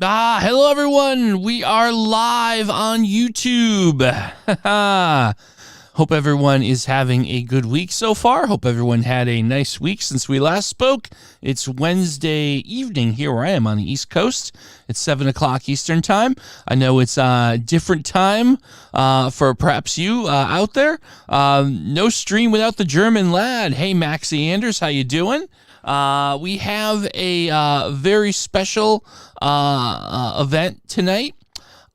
Hello everyone. We are live on YouTube. Hope everyone is having a good week so far. Hope everyone had a nice week since we last spoke. It's Wednesday evening here where I am on the East Coast. It's 7 o'clock Eastern time. I know it's a different time for perhaps you out there. No stream without the German lad. Hey, Maxie Anders, how you doing? We have a very special event tonight.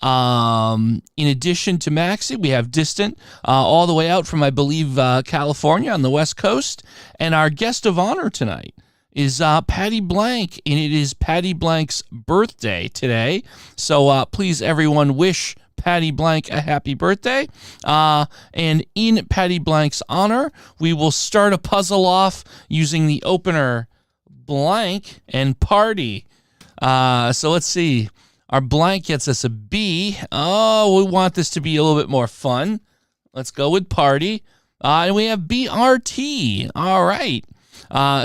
In addition to Maxie, we have Distant all the way out from, I believe, California on the West Coast. And our guest of honor tonight is Patty Blank, and it is Patty Blank's birthday today. So please, everyone, wish Patty Blank a happy birthday. And in Patty Blank's honor, we will start a puzzle off using the opener blank and party. So let's see. Our blank gets us a B. Oh, we want this to be a little bit more fun. Let's go with party. And we have BRT. All right.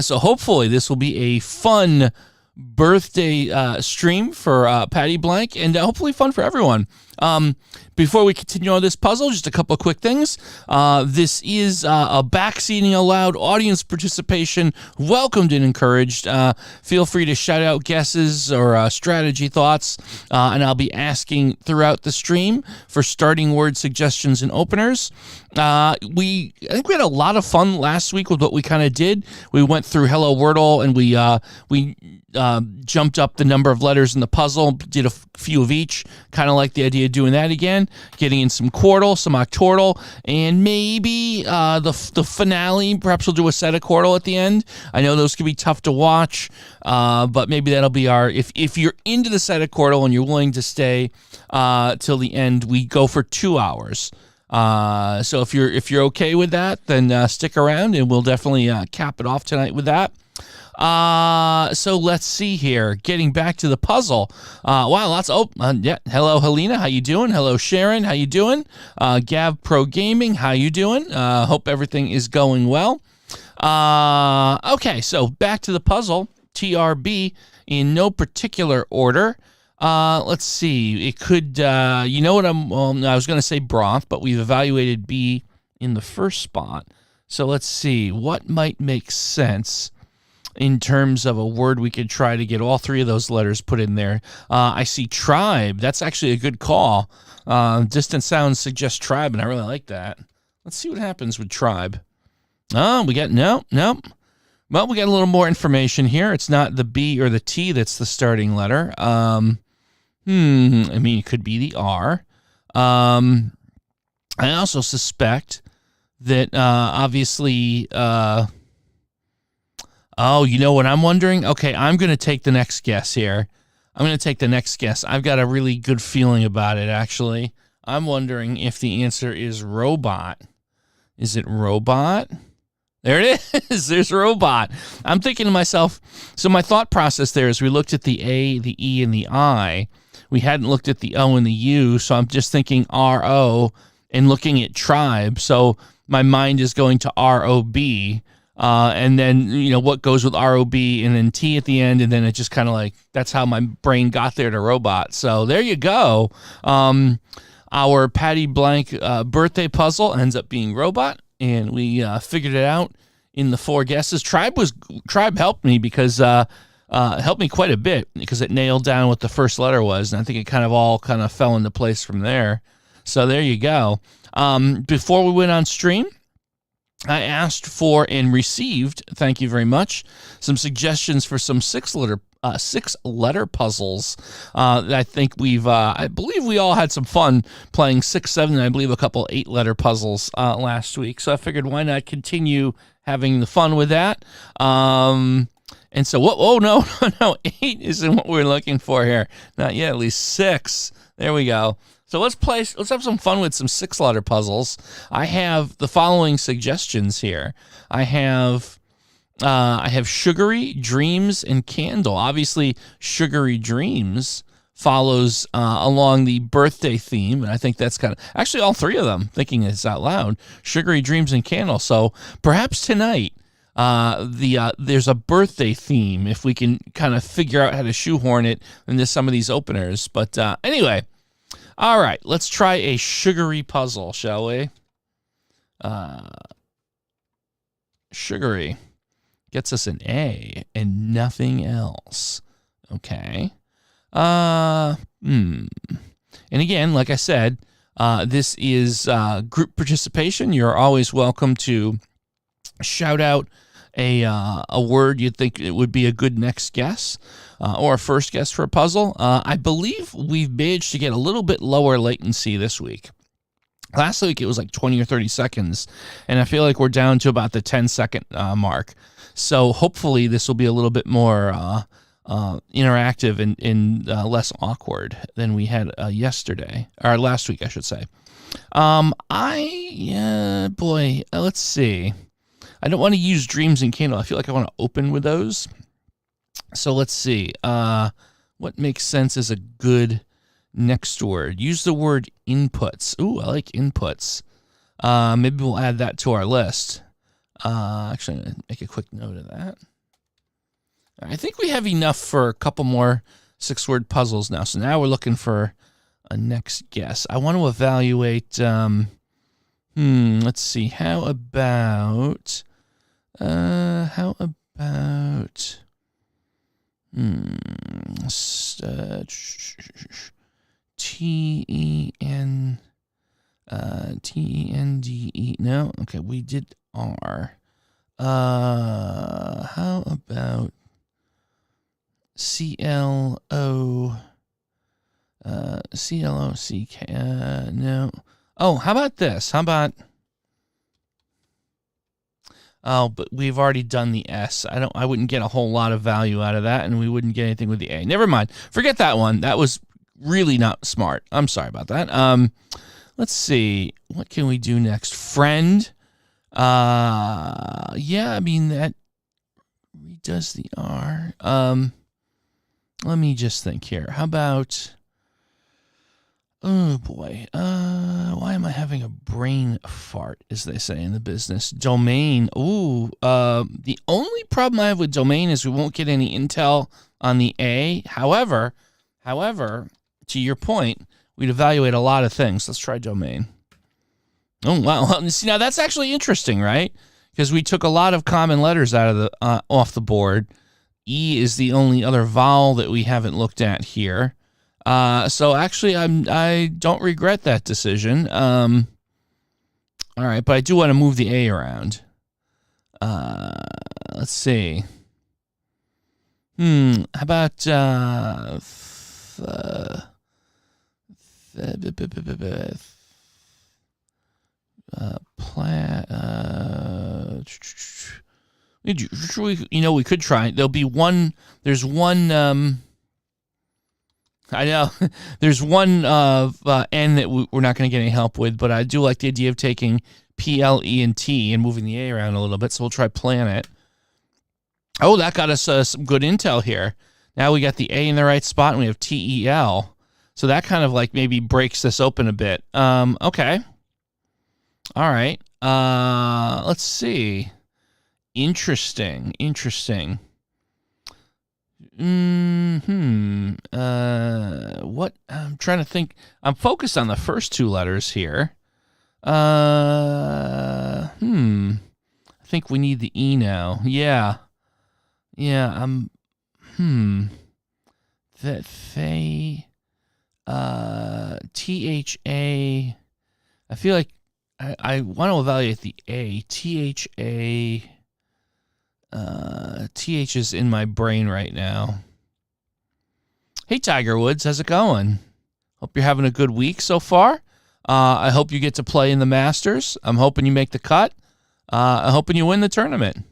So hopefully this will be a fun birthday stream for Patty Blank, and hopefully fun for everyone. Before we continue on this puzzle, just a couple of quick things. This is a backseating allowed, audience participation welcomed and encouraged. Feel free to shout out guesses or strategy thoughts, and I'll be asking throughout the stream for starting word suggestions and openers. I think we had a lot of fun last week with what we kind of did. We went through Hello Wordle, and we jumped up the number of letters in the puzzle, did a few of each, kind of like the idea of doing that again, getting in some Quordle, some Octordle, and maybe the finale, perhaps we'll do a Sedecordle at the end. I know those can be tough to watch, but maybe that'll be our, if you're into the Sedecordle and you're willing to stay till the end, we go for 2 hours. So if you're okay with that, then stick around and we'll definitely cap it off tonight with that. So let's see here. Getting back to the puzzle. Wow, yeah. Hello, Helena. How you doing? Hello, Sharon. How you doing? Gav Pro Gaming. How you doing? Hope everything is going well. Okay, so back to the puzzle. TRB in no particular order. Let's see. It could, you know what I was going to say broth, but we've evaluated B in the first spot. So let's see. What might make sense in terms of a word we could try to get all three of those letters put in there? I see tribe. That's actually a good call. Distant sounds suggest tribe, and I really like that. Let's see what happens with tribe. Oh, we got, nope. Well, we got a little more information here. It's not the B or the T that's the starting letter. I mean, it could be the R. I also suspect that, obviously, oh, you know what I'm wondering? Okay, I'm going to take the next guess here. I've got a really good feeling about it, actually. I'm wondering if the answer is robot. Is it robot? There it is. There's robot. I'm thinking to myself, so my thought process there is we looked at the A, the E, and the I. We hadn't looked at the O and the U, so I'm just thinking R-O and looking at tribe. So my mind is going to R-O-B. And then, you know, what goes with R-O-B and then T at the end. And then it just kind of like, that's how my brain got there to robot. So there you go. Our Patty Blank birthday puzzle ends up being robot. And we figured it out in the four guesses. Tribe helped me because helped me quite a bit because it nailed down what the first letter was. And I think it kind of fell into place from there. So there you go. Before we went on stream, I asked for and received, thank you very much, some suggestions for some six-letter puzzles. I think I believe we all had some fun playing 6, 7, and I believe a couple 8-letter puzzles last week. So I figured why not continue having the fun with that. And so, no, 8 isn't what we're looking for here. Not yet, at least 6. There we go. So let's have some fun with some 6-letter puzzles. I have the following suggestions here. I have Sugary, Dreams, and Candle. Obviously, Sugary Dreams follows along the birthday theme, and I think that's kind of, actually all three of them, thinking this out loud, Sugary Dreams and Candle. So perhaps tonight there's a birthday theme if we can kind of figure out how to shoehorn it into some of these openers. But anyway, all right, let's try a sugary puzzle, shall we? Sugary gets us an A and nothing else. Okay. And again, like I said, this is group participation. You're always welcome to shout out a word you think it would be a good next guess or a first guess for a puzzle. I believe we've managed to get a little bit lower latency this week. Last week it was like 20 or 30 seconds, and I feel like we're down to about the 10-second mark. So hopefully this will be a little bit more interactive and less awkward than we had yesterday, or last week, I should say. Let's see. I don't want to use dreams and candle. I feel like I want to open with those. So let's see. What makes sense as a good next word? Use the word inputs. Ooh, I like inputs. Maybe we'll add that to our list. Actually, I'm going to make a quick note of that. I think we have enough for a couple more 6-word puzzles now. So now we're looking for a next guess. I want to evaluate, let's see. How about T-E-N-D-E. No? Okay, we did R. How about C-L-O-C-K? No. Oh, how about this? How about... Oh, but we've already done the S. I wouldn't get a whole lot of value out of that, and we wouldn't get anything with the A. Never mind. Forget that one. That was really not smart. I'm sorry about that. Let's see. What can we do next? Friend. Yeah, I mean, that redoes the R. Let me just think here. How about... Oh, boy. Why am I having a brain fart, as they say in the business? Domain. Ooh. The only problem I have with domain is we won't get any intel on the A. However, to your point, we'd evaluate a lot of things. Let's try domain. Oh, wow. See, now that's actually interesting, right? Because we took a lot of common letters out of the off the board. E is the only other vowel that we haven't looked at here. So actually, I don't regret that decision. All right, but I do want to move the A around. Let's see. How about we could try. There'll be one. There's one. I know there's one N that we're not going to get any help with, but I do like the idea of taking P, L, E, and T and moving the A around a little bit. So we'll try planet. Oh, that got us some good intel here. Now we got the A in the right spot, and we have T, E, L. So that kind of like maybe breaks this open a bit. Okay. All right. Let's see. Interesting. What? I'm trying to think. I'm focused on the first two letters here. I think we need the E now. Yeah. That they. T-H-A. I feel like I want to evaluate the A. T-H-A. TH is in my brain right now. Hey, Tiger Woods, how's it going? Hope you're having a good week so far. I hope you get to play in the Masters. I'm hoping you make the cut. I'm hoping you win the tournament.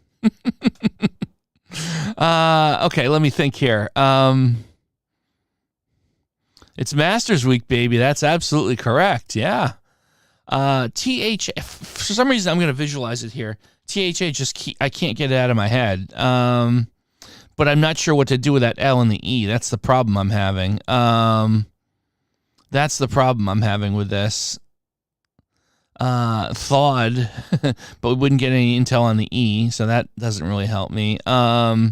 Okay, let me think here. It's Masters week, baby. That's absolutely correct. Yeah. TH. For some reason, I'm going to visualize it here. THA I can't get it out of my head. But I'm not sure what to do with that L and the E. That's the problem I'm having. That's the problem I'm having with this. thawed, but we wouldn't get any intel on the E, so that doesn't really help me. Well,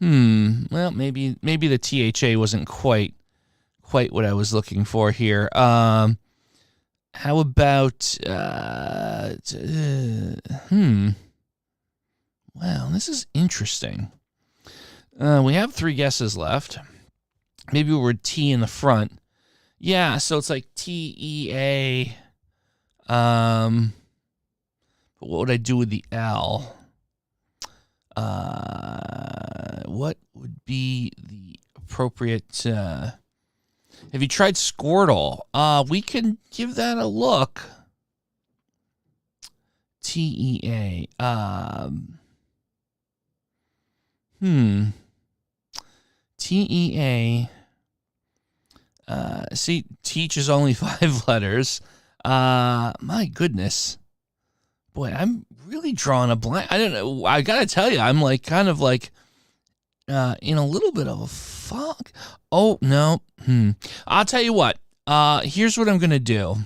maybe the THA wasn't quite what I was looking for here. How about wow, this is interesting. We have 3 guesses left. Maybe we were T in the front. Yeah, so it's like TEA. But what would I do with the L? What would be the appropriate? Have you tried Squirtle? We can give that a look. TEA. TEA. See, teach is only 5 letters. My goodness. Boy, I'm really drawing a blank. I don't know. I gotta tell you, I'm like kind of like in a little bit of a fog. Oh no. I'll tell you what. Here's what I'm gonna do.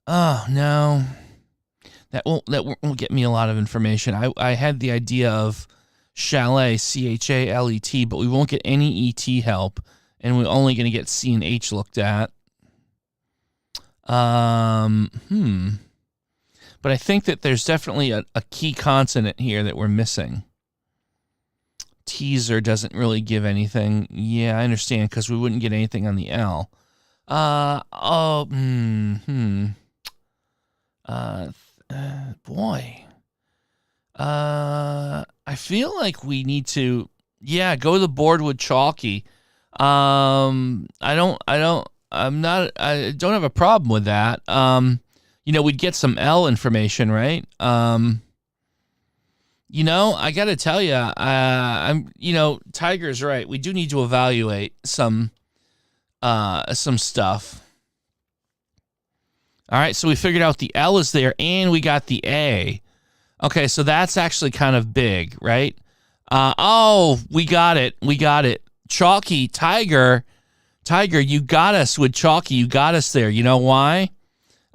Oh no. That won't get me a lot of information. I had the idea of chalet, CHALET, but we won't get any ET help, and we're only gonna get C and H looked at. But I think that there's definitely a key consonant here that we're missing. Teaser doesn't really give anything. Yeah, I understand, because we wouldn't get anything on the L. Boy. I feel like we need to, go to the board with Chalky. I don't have a problem with that. We'd get some L information, right? I got to tell you, Tiger's right. We do need to evaluate some stuff. All right, so we figured out the L is there, and we got the A. Okay, so that's actually kind of big, right? We got it. Chalky, Tiger, you got us with Chalky. You got us there. You know why?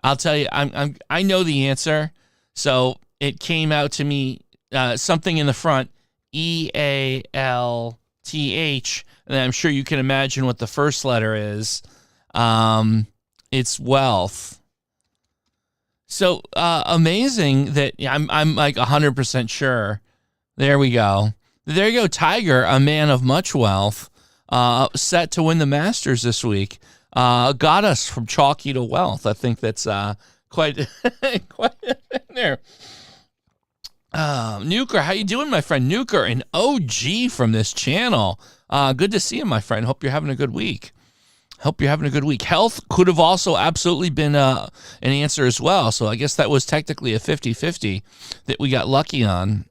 I'll tell you. I know the answer. So it came out to me something in the front, EALTH, and I'm sure you can imagine what the first letter is. It's wealth. So amazing that I'm like 100% sure. There we go. There you go, Tiger, a man of much wealth, set to win the Masters this week. Got us from Chalky to wealth. I think that's quite there. Nuker, how you doing, my friend? Nuker, an OG from this channel. Good to see you, my friend. Hope you're having a good week. Health could have also absolutely been an answer as well. So I guess that was technically a 50-50 that we got lucky on.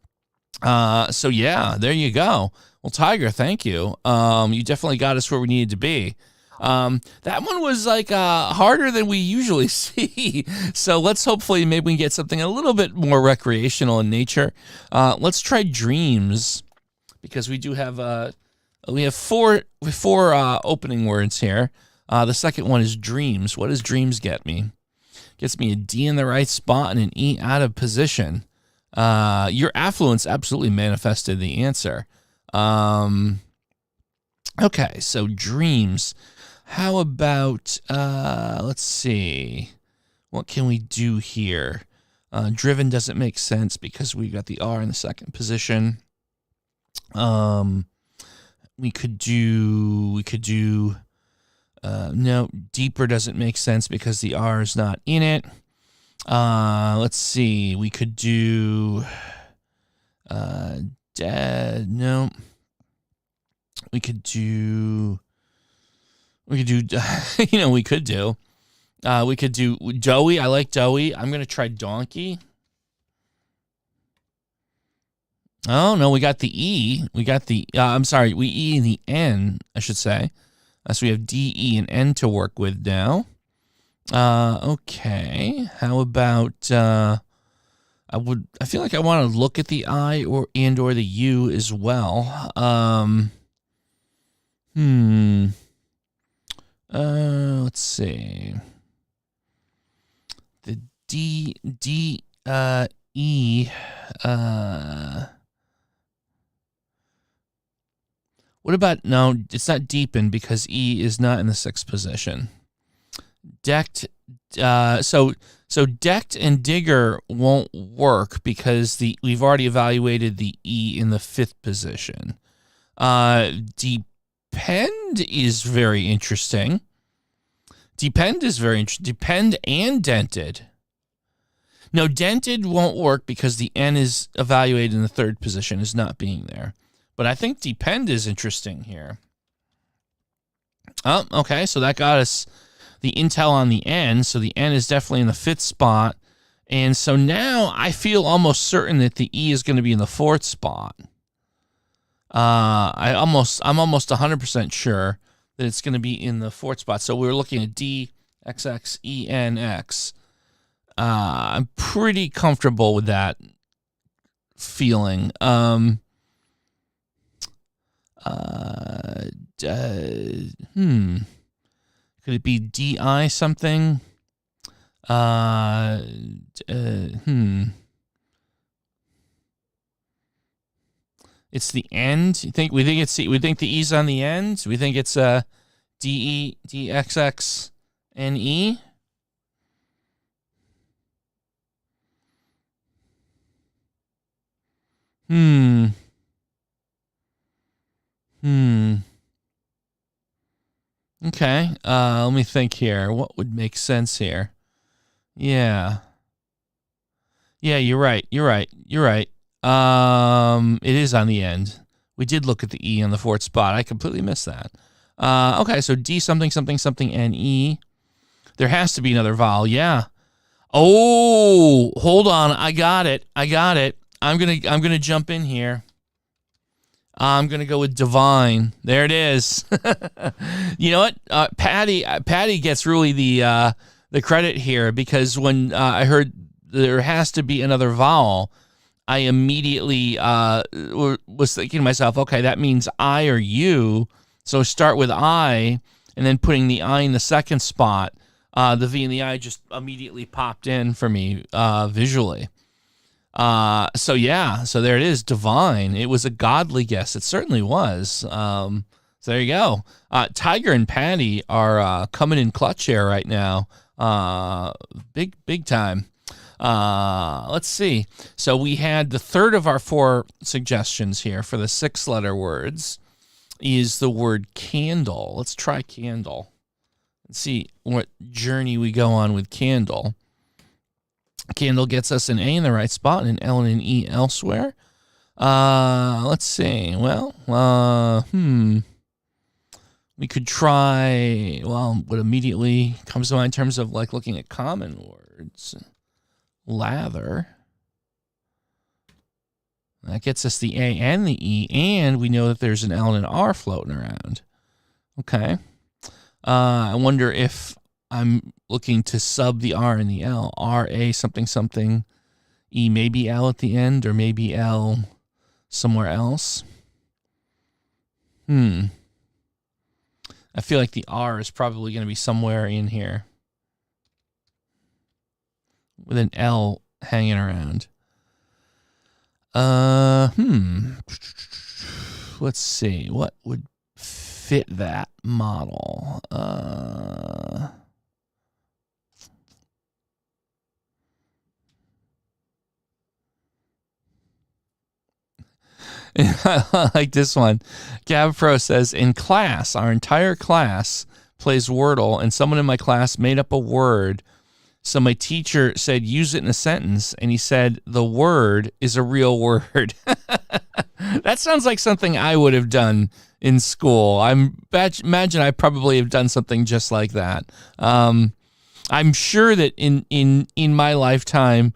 So yeah, there you go. Well, Tiger, thank you. You definitely got us where we needed to be. That one was like harder than we usually see. So let's hopefully maybe we can get something a little bit more recreational in nature. Let's try dreams, because we do have four opening words here. The second one is dreams. What does dreams get me? Gets me a D in the right spot and an E out of position. Your affluence absolutely manifested the answer. Okay, so dreams. How about, let's see. What can we do here? Driven doesn't make sense because we got the R in the second position. We could do, no, deeper doesn't make sense because the R is not in it. Let's see. We could do, dead. No. We could do, we could do doughy. I like doughy. I'm going to try donkey. Oh, no, we got the E. We got the, we E the N, I should say. So we have D, E, and N to work with now. Okay. How about, I feel like I want to look at the I or the U as well. Let's see. E. What about, no, it's not deepen because E is not in the 6th position. Decked, so decked and digger won't work because we've already evaluated the E in the 5th position. Depend is very interesting. Depend is very interesting. Depend and dented. No, dented won't work because the N is evaluated in the 3rd position as not being there. But I think depend is interesting here. Oh, okay, so that got us the intel on the N. So the N is definitely in the 5th spot. And so now I feel almost certain that the E is going to be in the 4th spot. I'm almost 100% sure that it's going to be in the 4th spot. So we're looking at D, X, X, E, N, X. I'm pretty comfortable with that feeling. Could it be DI something? It's the end. We think the E's on the end. We think it's DE, DXX, and E. Okay. Let me think here. What would make sense here? Yeah. Yeah, you're right. It is on the end. We did look at the E on the 4th spot. I completely missed that. Okay, so D something something something and E. There has to be another vowel. Yeah. Oh, hold on. I got it. I'm gonna jump in here. I'm gonna go with divine. There it is. You know what? Patty gets really the credit here because when I heard there has to be another vowel, I immediately was thinking to myself, okay, that means I or you. So start with I, and then putting the I in the 2nd spot. The V and the I just immediately popped in for me visually. So there it is, divine. It was a godly guess. It certainly was. So there you go. Tiger and Patty are coming in clutch here right now. Big time. Let's see. So we had the 3rd of our 4 suggestions here for the 6-letter words is the word candle. Let's try candle. Let's see what journey we go on with candle. Candle gets us an A in the right spot and an L and an E elsewhere. Let's see. Well, we could try, what immediately comes to mind in terms of like looking at common words. Lather. That gets us the A and the E, and we know that there's an L and an R floating around. Okay. I wonder if I'm looking to sub the R and the L. R, A, something, something. E, maybe L at the end, or maybe L somewhere else. I feel like the R is probably going to be somewhere in here with an L hanging around. Let's see. What would fit that model? I like this one. Gab Pro says, in class, our entire class plays Wordle, and someone in my class made up a word. So my teacher said, use it in a sentence, and he said, the word is a real word. That sounds like something I would have done in school. Imagine I probably have done something just like that. I'm sure that in my lifetime,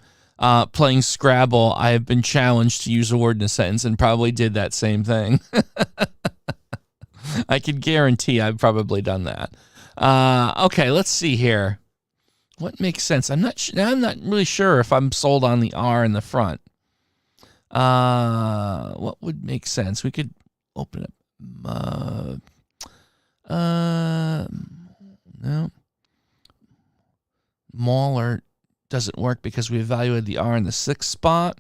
playing Scrabble, I have been challenged to use a word in a sentence and probably did that same thing. I can guarantee I've probably done that. Okay, let's see here. What makes sense? I'm not really sure if I'm sold on the R in the front. What would make sense? We could open it. No. Mauler doesn't work because we evaluated the R in the 6th spot.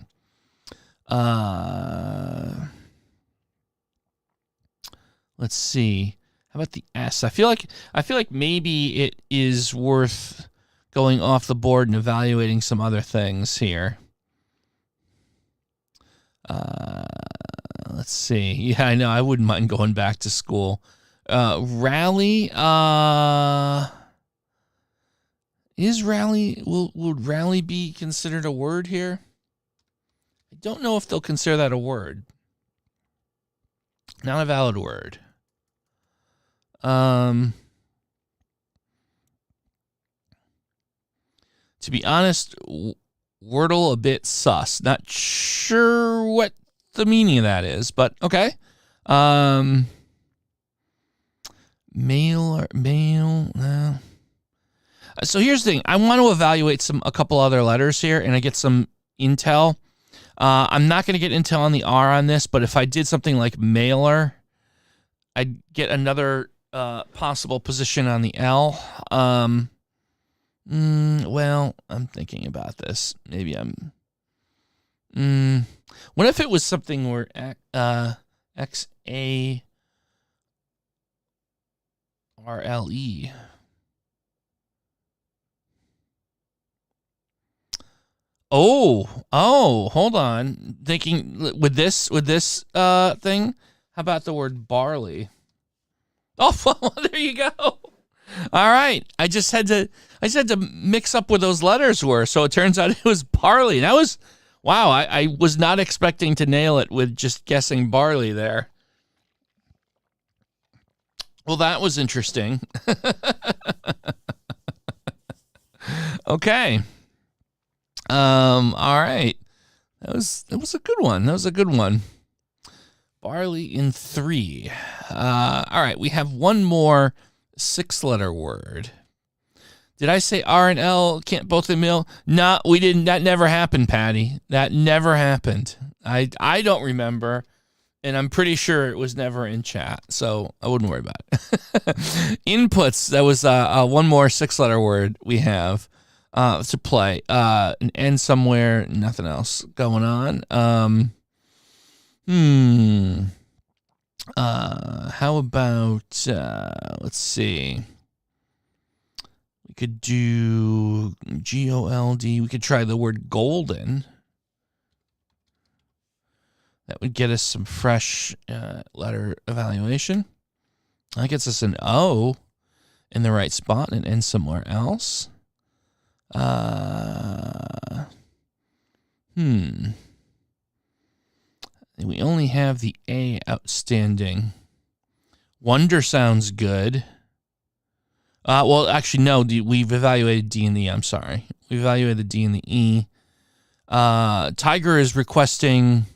Let's see. How about the S? I feel like maybe it is worth going off the board and evaluating some other things here. Let's see. Yeah, I know. I wouldn't mind going back to school. Rally. Is rally, would rally be considered a word here? I don't know if they'll consider that a word. Not a valid word. To be honest, Wordle a bit sus. Not sure what the meaning of that is, but okay. Mail. So here's the thing. I want to evaluate a couple other letters here, and I get some intel. I'm not going to get intel on the R on this, but if I did something like mailer, I'd get another possible position on the L. Well, I'm thinking about this. Maybe what if it was something where XARLE? Oh, hold on. Thinking with this thing, how about the word barley? Oh, well, there you go. All right. I just had to mix up where those letters were, so it turns out it was barley. That was wow, I was not expecting to nail it with just guessing barley there. Well, that was interesting. Okay. All right. That was a good one. That was a good one. Barley in 3. All right. We have one more 6-letter word. Did I say R and L can't both in mill? No, we didn't. That never happened, Patty. That never happened. I don't remember, and I'm pretty sure it was never in chat, so I wouldn't worry about it. Inputs. That was one more 6-letter word we have to play. An N somewhere. Nothing else going on. How about let's see. We could do GOLD. We could try the word golden. That would get us some fresh letter evaluation. That gets us an O in the right spot and an N somewhere else. We only have the A outstanding. Wonder sounds good. Well, actually, no. We've evaluated D and the E. I'm sorry. We evaluated the D and the E. Tiger is requesting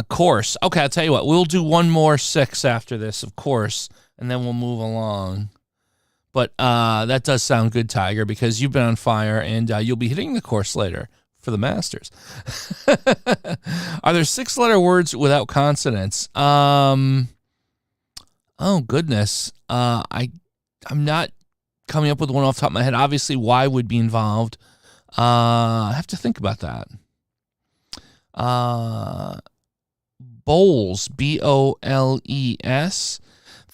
course. Okay, I'll tell you what. We'll do one more 6 after this, of course, and then we'll move along. But that does sound good, Tiger, because you've been on fire, and you'll be hitting the course later for the Masters. Are there 6-letter words without consonants? Oh, goodness. I'm not coming up with one off the top of my head. Obviously, Y would be involved. I have to think about that. Bowls, BOLES.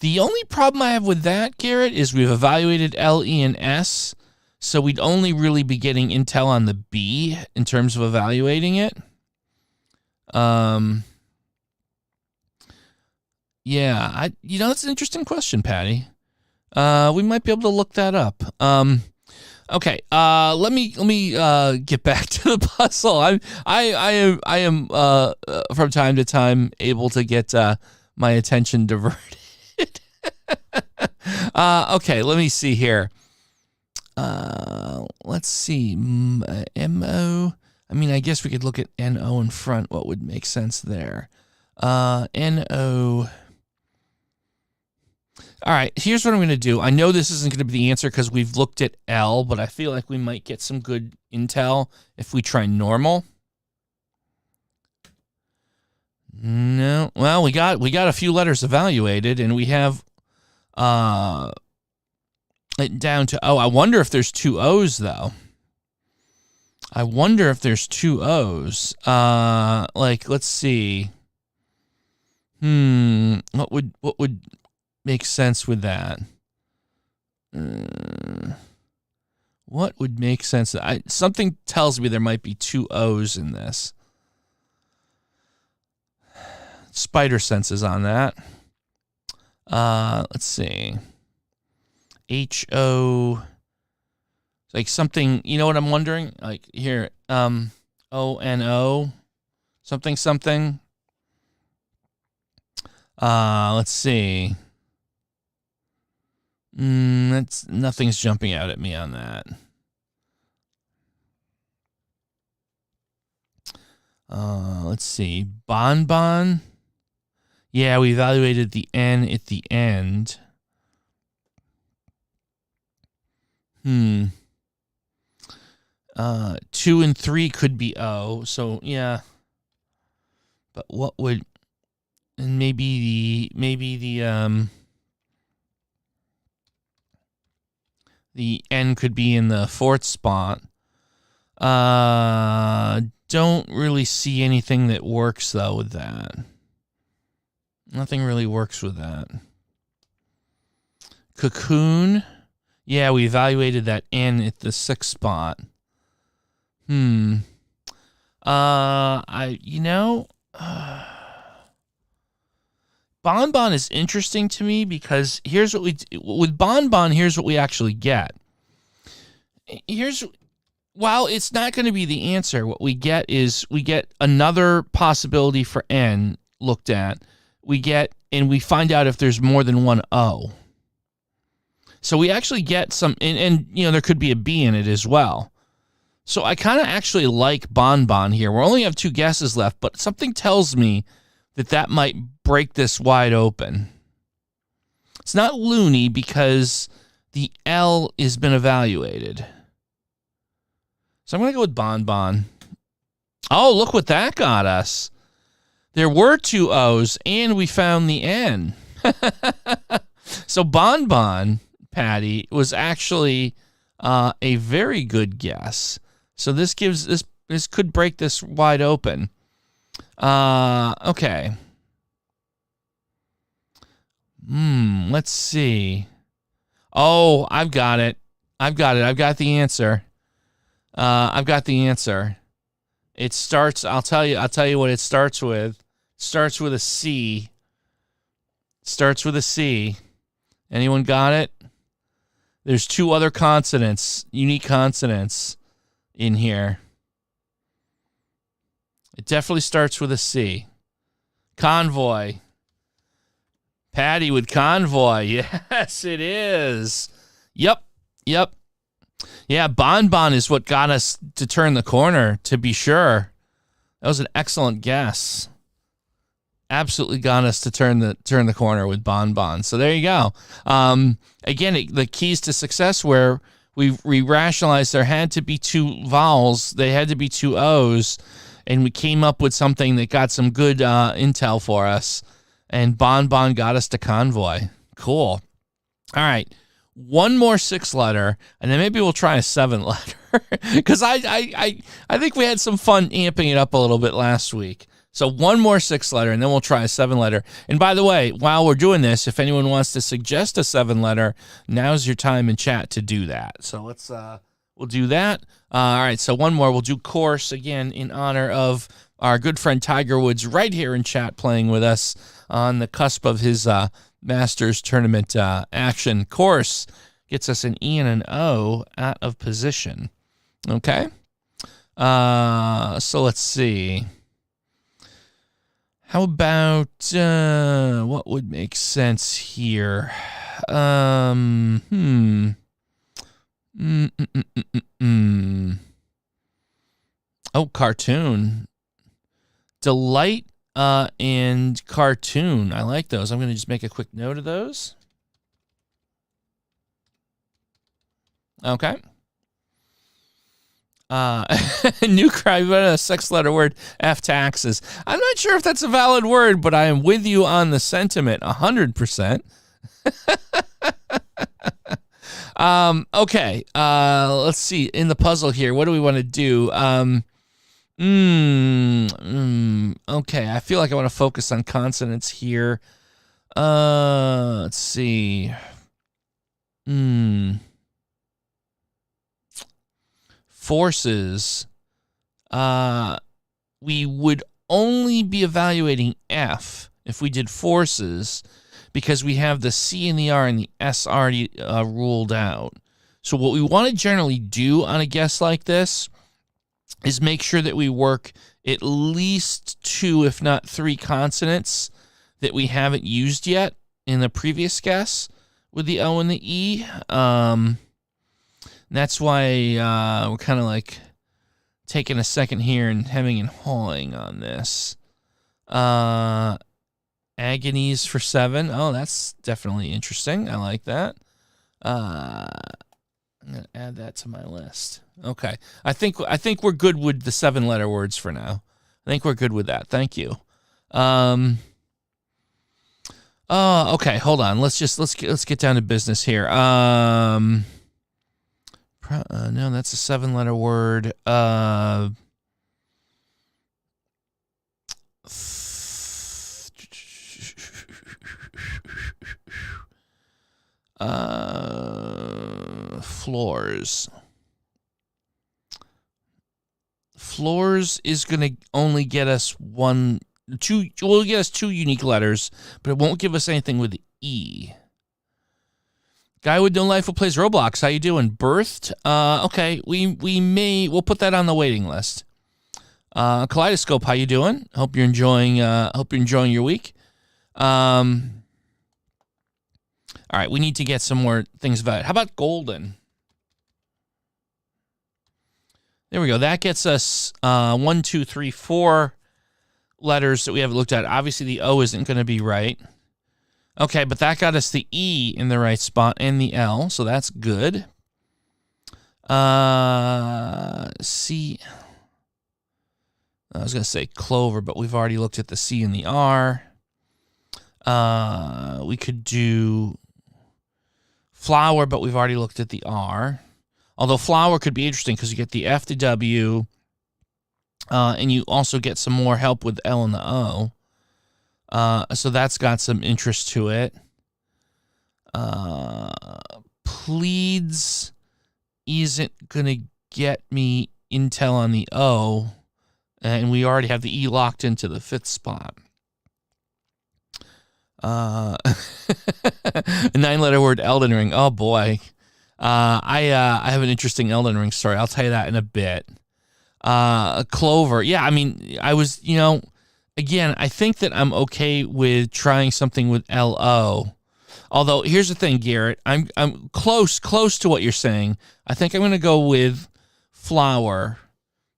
The only problem I have with that, Garrett, is we've evaluated L, E, and S, so we'd only really be getting intel on the B in terms of evaluating it. Yeah, that's an interesting question, Patty. We might be able to look that up. Okay. Let me get back to the puzzle. I am from time to time able to get my attention diverted. Okay. Let me see here. Let's see. MO. I mean, I guess we could look at NO in front. What would make sense there? NO. All right, here's what I'm going to do. I know this isn't going to be the answer because we've looked at L, but I feel like we might get some good intel if we try normal. No. Well, we got a few letters evaluated, and we have it down to O. I wonder if there's 2 O's, though. I wonder if there's two O's. Like, let's see. What would make sense with that? What would make sense? Something tells me there might be two O's in this. Spider senses on that. Let's see. H-O... Like something, you know what I'm wondering? Like here, O-N-O, something. Let's see. Nothing's jumping out at me on that. Let's see. Bonbon. Yeah, we evaluated the N at the end. 2 and 3 could be O, so yeah. But what would, and maybe the N could be in the fourth spot. Don't really see anything that works though with that. Nothing really works with that. Cocoon. Yeah, we evaluated that N at the sixth spot. Bonbon is interesting to me because here's what with Bonbon, here's what we actually get. While it's not going to be the answer, what we get is we get another possibility for N looked at. And we find out if there's more than one O. So we actually get some, and there could be a B in it as well. So I kind of actually like Bonbon here. We only have 2 guesses left, but something tells me that might break this wide open. It's not loony because the L has been evaluated. So I'm going to go with Bonbon. Oh, look what that got us. There were 2 O's, and we found the N. So Bonbon, Patty, was actually a very good guess. So this could break this wide open. Okay. Let's see. Oh, I've got it. I've got the answer. It starts, I'll tell you what it starts with. It starts with a C. Anyone got it? There's 2 other consonants, unique consonants in here. It definitely starts with a C. Convoy. Patty with convoy. Yes, it is. Yep. Yeah, Bonbon is what got us to turn the corner, to be sure. That was an excellent guess. Absolutely got us to turn the corner with Bonbon. So there you go. Again, the keys to success where we rationalized there had to be 2 vowels, they had to be 2 O's, and we came up with something that got some good intel for us. And Bonbon got us to convoy. Cool. All right. One more 6-letter, and then maybe we'll try a 7-letter. Because I think we had some fun amping it up a little bit last week. So one more 6-letter, and then we'll try a 7-letter. And by the way, while we're doing this, if anyone wants to suggest a 7-letter, now's your time in chat to do that. So we'll do that. All right, so one more. We'll do course, again, in honor of our good friend Tiger Woods right here in chat playing with us on the cusp of his Masters tournament action. Course gets us an E and an O out of position. Okay? So let's see. How about what would make sense here? Oh, cartoon. Delight and cartoon. I like those. I'm going to just make a quick note of those. Okay. New crowd, but a 6-letter word, F taxes. I'm not sure if that's a valid word, but I am with you on the sentiment 100%. Okay. Let's see. In the puzzle here, what do we want to do? Okay. I feel like I want to focus on consonants here. Let's see. Forces. We would only be evaluating F if we did forces, because we have the C and the R and the S already ruled out. So what we want to generally do on a guess like this is make sure that we work at least 2, if not 3 consonants that we haven't used yet in the previous guess with the O and the E. That's why we're kind of like taking a second here and hemming and hawing on this. Agonies for 7. Oh, that's definitely interesting. I like that. I'm gonna add that to my list. Okay, I think we're good with the 7-letter words for now. I think we're good with that. Thank you. Okay, hold on. Let's get down to business here. No, that's a 7-letter word. Floors. Floors is going to only get us 2 unique letters, but it won't give us anything with E. Guy with no life who plays Roblox. How you doing? Birthed? Okay, we'll put that on the waiting list. Kaleidoscope, how you doing? Hope you're enjoying your week. All right, we need to get some more things about it. How about golden? There we go. That gets us 1, 2, 3, 4 letters that we haven't looked at. Obviously, the O isn't going to be right. Okay, but that got us the E in the right spot and the L, so that's good. C. I was going to say clover, but we've already looked at the C and the R. We could do flower, but we've already looked at the R. Although flower could be interesting because you get the F, the W, and you also get some more help with L and the O. So that's got some interest to it. Pleads isn't going to get me intel on the O, and we already have the E locked into the 5th spot. A 9-letter word, Elden Ring. Oh boy. I have an interesting Elden Ring story. I'll tell you that in a bit. Clover. Yeah, I mean, I was, again, I think that I'm okay with trying something with LO. Although, here's the thing, Garrett. I'm close to what you're saying. I think I'm going to go with flower.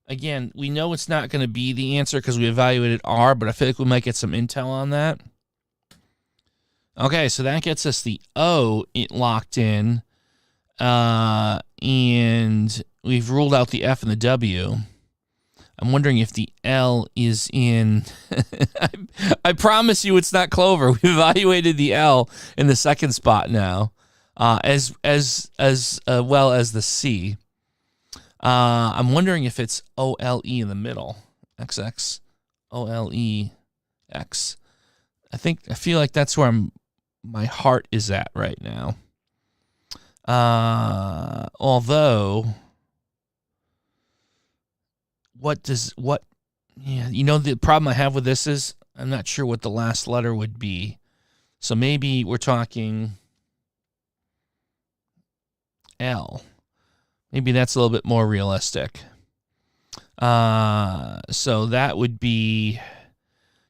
Again, we know it's not going to be the answer because we evaluated R, but I feel like we might get some intel on that. Okay, so that gets us the O locked in. And we've ruled out the F and the W. I'm wondering if the L is in. I promise you it's not clover. We've evaluated the L in the 2nd spot now, as well as the C. I'm wondering if it's OLE in the middle. XX OLEX. I feel like that's where my heart is at right now. Although, the problem I have with this is I'm not sure what the last letter would be. So maybe we're talking L. Maybe that's a little bit more realistic. So that would be,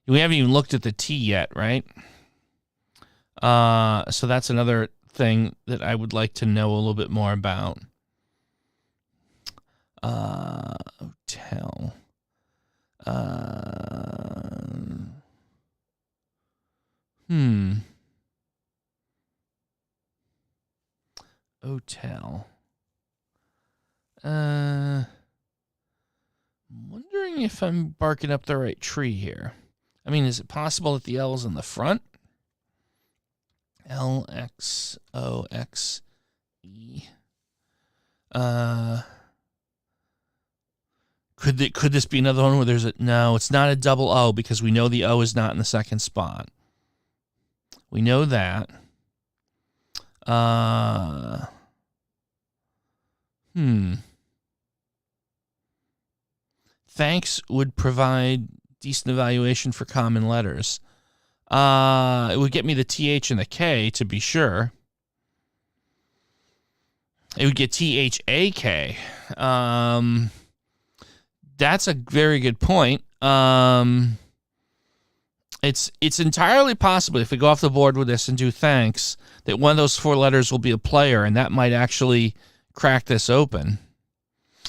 we haven't even looked at the T yet, right? So that's another thing that I would like to know a little bit more about. Hotel. Hotel. I'm wondering if I'm barking up the right tree here. I mean, is it possible that the L is in the front? LXOXE. E. Could this be another one where there's a... No, it's not a double O because we know the O is not in the second spot. We know that. Thanks would provide decent evaluation for common letters. It would get me the TH and the K, to be sure. It would get THAK. That's a very good point. It's entirely possible if we go off the board with this and do thanks that one of those 4 letters will be a player, and that might actually crack this open.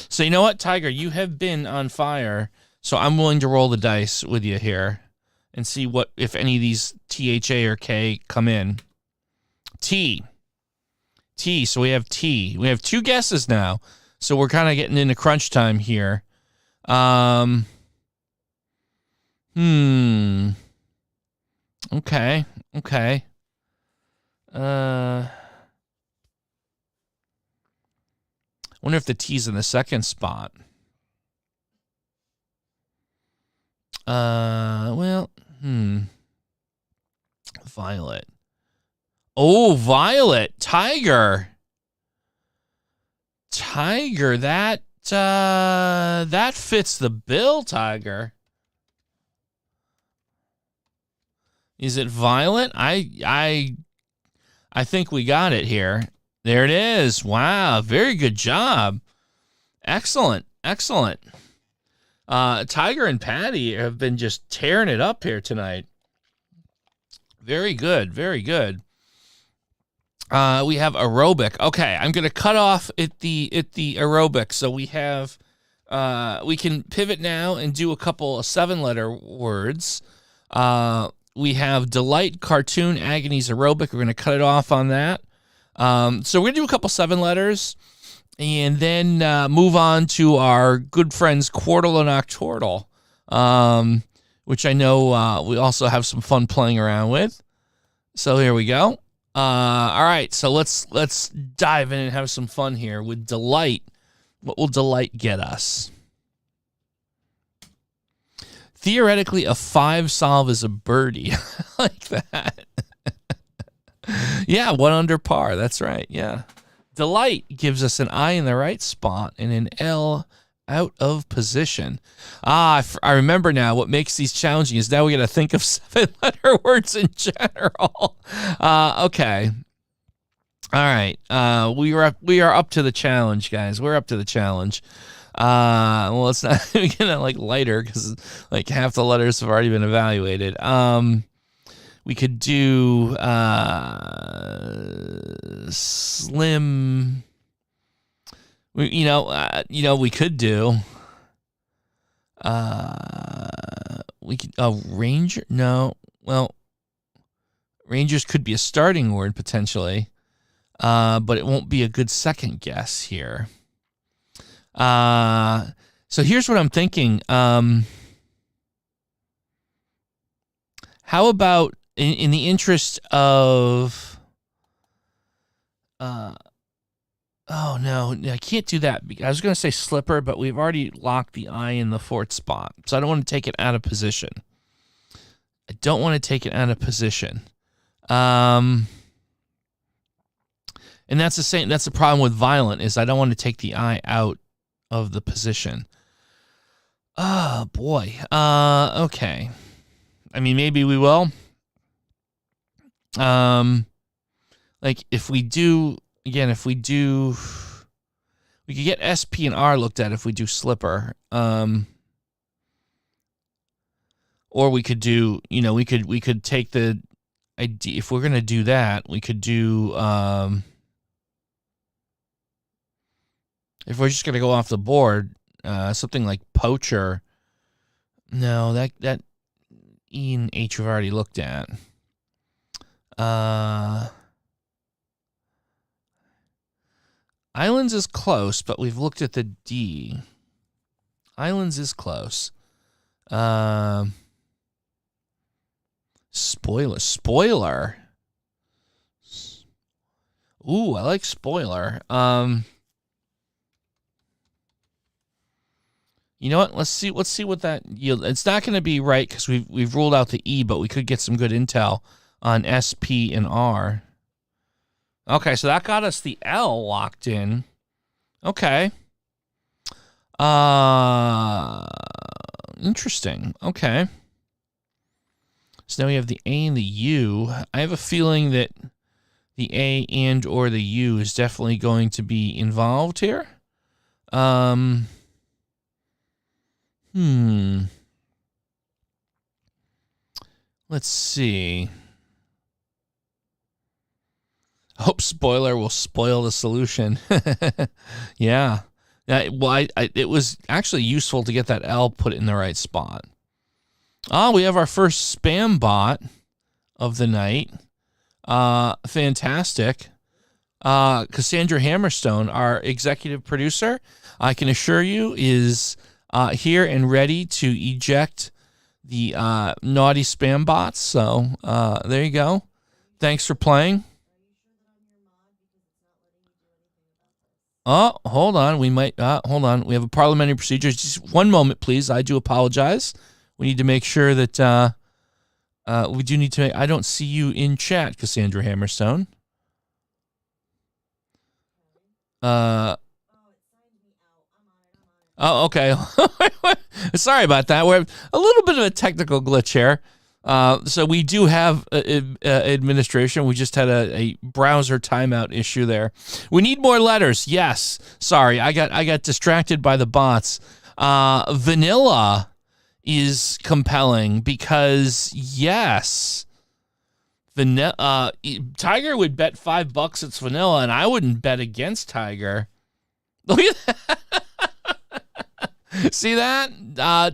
So you know what, Tiger? You have been on fire, so I'm willing to roll the dice with you here and see what if any of these THA or K come in. T. So we have T. We have 2 guesses now, so we're kind of getting into crunch time here. Okay. Wonder if the T's in the second spot. Violet. Oh, Violet. Tiger, that fits the bill, Tiger. Is it Violet? I think we got it here. There it is. Wow, very good job. Excellent. Tiger and Patty have been just tearing it up here tonight. Very good. We have aerobic. Okay, I'm gonna cut off at the aerobic. So we have we can pivot now and do a couple of 7-letter words. We have delight, cartoon, agonies, aerobic. We're gonna cut it off on that. So we're gonna do a couple 7 letters, and then move on to our good friends Quordle and Octordle, which I know we also have some fun playing around with. So here we go. All right, so let's dive in and have some fun here with delight. What will delight get us? Theoretically, a 5 solve is a birdie. I like that. Yeah, 1 under par. That's right. Yeah. Delight gives us an I in the right spot and an L out of position. I remember now. What makes these challenging is now we got to think of 7-letter words in general. Okay. All right. We are up to the challenge, guys. We're up to the challenge. Well, it's not gonna like lighter because like half the letters have already been evaluated. We could do slim. We could do. We could ranger. No, well, rangers could be a starting word potentially, but it won't be a good second guess here. So here's what I'm thinking. How about in the interest of, oh no, I can't do that. I was going to say slipper, but we've already locked the I in the 4th spot. So I don't want to take it out of position. And that's the same. That's the problem with violent is I don't want to take the I out of the position. Oh boy. Okay. I mean, maybe we will. Like if we do, again, we could get SP and R looked at if we do slipper. Or we could do, we could take the idea, if we're going to do that, we could do, if we're just going to go off the board, something like poacher. No, that E and H we've already looked at. Islands is close, but we've looked at the D. Islands is close. Spoiler. Ooh, I like spoiler. You know what? Let's see what that yield. It's not going to be right because we've ruled out the E, but we could get some good intel on S, P, and R. Okay, so that got us the L locked in. Okay. Interesting. Okay. So now we have the A and the U. I have a feeling that the A and or the U is definitely going to be involved here. Let's see. I hope spoiler will spoil the solution. Yeah. Well, it was actually useful to get that L put in the right spot. Oh, we have our first spam bot of the night. Fantastic. Cassandra Hammerstone, our executive producer, I can assure you is here and ready to eject the naughty spam bots. So there you go. Thanks for playing. Oh, hold on. We might hold on. We have a parliamentary procedure. Just one moment, please. I do apologize. We need to make sure that we do need to make. I don't see you in chat, Cassandra Hammerstone. Oh, okay. Sorry about that. We're a little bit of a technical glitch here. So we do have administration. We just had a browser timeout issue there. We need more letters. Yes. Sorry, I got distracted by the bots. Vanilla is compelling because yes, vanilla. Tiger would bet $5 it's vanilla, and I wouldn't bet against Tiger. Look at that. See that?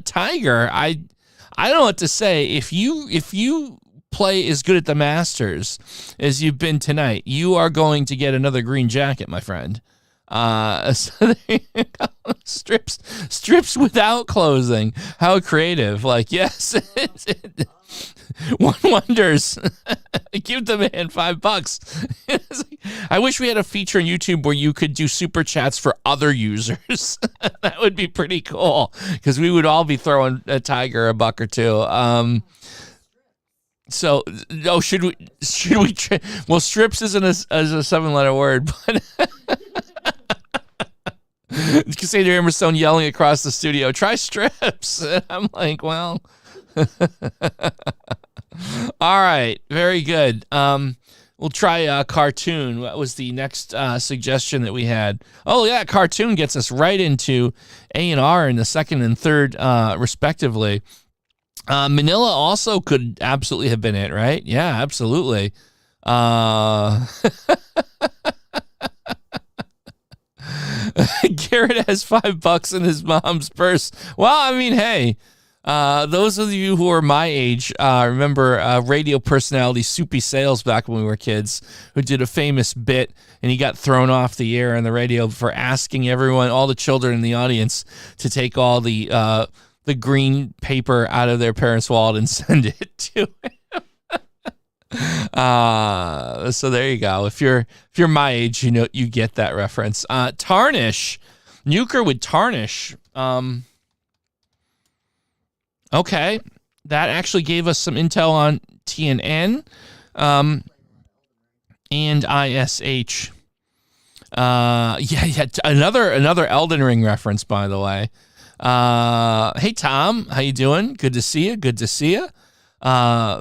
Tiger, I don't know what to say. If you play as good at the Masters as you've been tonight, you are going to get another green jacket, my friend. So there you go. Strips without closing. How creative. Like, yes. One wonders. Give the man $5. I wish we had a feature on YouTube where you could do super chats for other users. That would be pretty cool because we would all be throwing a Tiger a buck or two. So, no, should we? Well, strips isn't a 7-letter word, but Cassandra Emerson yelling across the studio, "Try strips." And I'm like, well. All right, very good. We'll try cartoon. What was the next suggestion that we had? Oh yeah, cartoon gets us right into A and R in the second and third, respectively. Manila also could absolutely have been it, right? Yeah, absolutely. Garrett has $5 in his mom's purse. Well, I mean, hey. Those of you who are my age remember radio personality Soupy Sales back when we were kids, who did a famous bit, and he got thrown off the air on the radio for asking everyone, all the children in the audience, to take all the green paper out of their parents' wallet and send it to him. So there you go. If you're my age, you know you get that reference. Tarnish, Nuker would tarnish. Okay, that actually gave us some intel on T and N, and ISH. Yeah, another Elden Ring reference, by the way. Hey Tom, how you doing? Good to see you. Good to see you.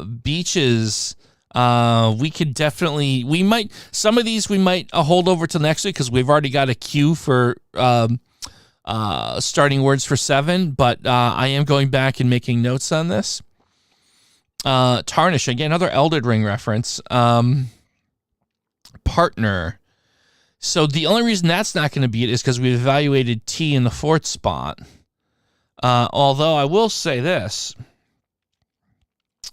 Beaches. We could definitely. We might. Some of these we might hold over till next week because we've already got a queue for. Starting words for 7, but I am going back and making notes on this. Tarnish, again, another Elden Ring reference. Partner. So the only reason that's not going to be it is because we evaluated T in the 4th spot. Although I will say this.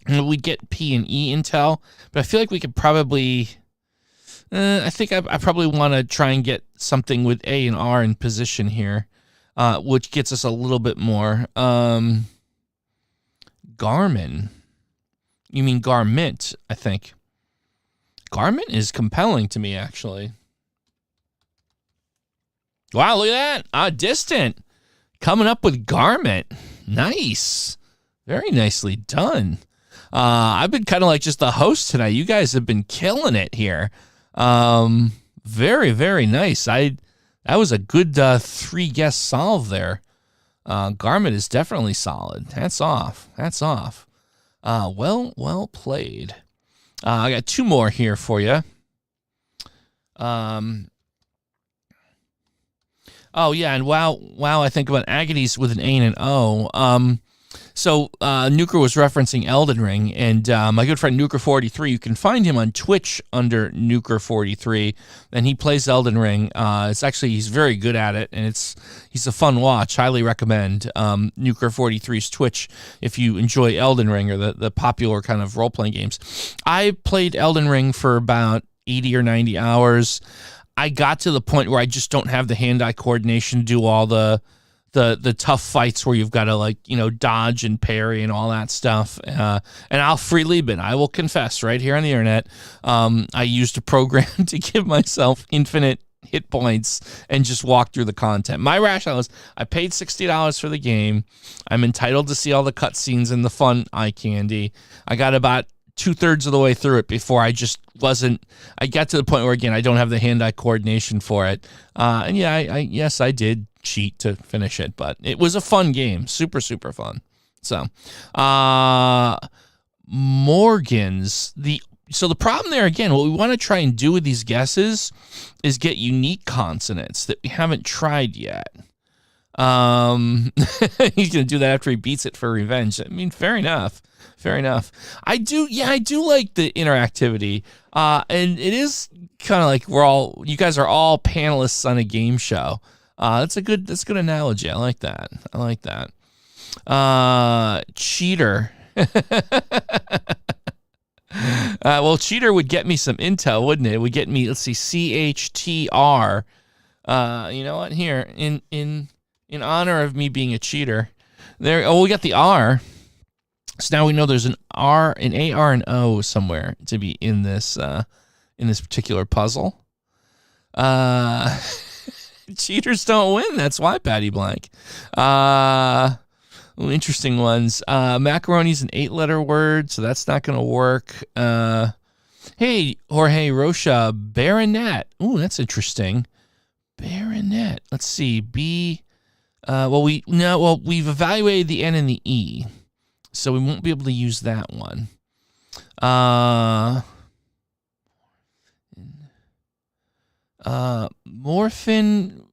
We'd get P and E intel, but I feel like we could probably... I think I probably want to try and get something with A and R in position here. Which gets us a little bit more. Garmin. You mean garment, I think. Garment is compelling to me, actually. Wow, look at that. Distant. Coming up with Garment. Nice. Very nicely done. I've been kind of like just the host tonight. You guys have been killing it here. Very, very nice. That was a good 3-guess solve there. Garment is definitely solid. Hats off. Hats off. Well played. I got 2 more here for you. Oh, yeah, and wow, I think about agonies with an A and an O. So Nuker was referencing Elden Ring, and my good friend Nuker43, you can find him on Twitch under Nuker43, and he plays Elden Ring. He's very good at it, and he's a fun watch. Highly recommend Nuker43's Twitch if you enjoy Elden Ring or the popular kind of role-playing games. I played Elden Ring for about 80 or 90 hours. I got to the point where I just don't have the hand-eye coordination to do all the tough fights where you've got to dodge and parry and all that stuff. And I'll freely admit, I will confess right here on the internet, I used a program to give myself infinite hit points and just walk through the content. My rationale is I paid $60 for the game. I'm entitled to see all the cutscenes and the fun eye candy. I got about 2/3 of the way through it before I got to the point where, again, I don't have the hand-eye coordination for it. And yeah, yes, I did cheat to finish it, but it was a fun game. Super, super fun. So, Morgan's, so the problem there, again, what we want to try and do with these guesses is get unique consonants that we haven't tried yet. He's going to do that after he beats it for revenge. I mean, fair enough. Fair enough. I do like the interactivity. And it is kind of like you guys are all panelists on a game show. That's a good analogy. I like that. Cheater. Well, cheater would get me some intel, wouldn't it? It would get me, let's see, CHTR. You know what? Here, in honor of me being a cheater. We got the R. So now we know there's an R, an A, R, and O somewhere to be in this particular puzzle. Cheaters don't win. That's why, Patty Blank. Interesting ones. Macaroni's an 8-letter word, so that's not going to work. Hey, Jorge Rocha, Baronet. Ooh, that's interesting. Baronet. Let's see. We've evaluated the N and the E, so we won't be able to use that one. Morphin.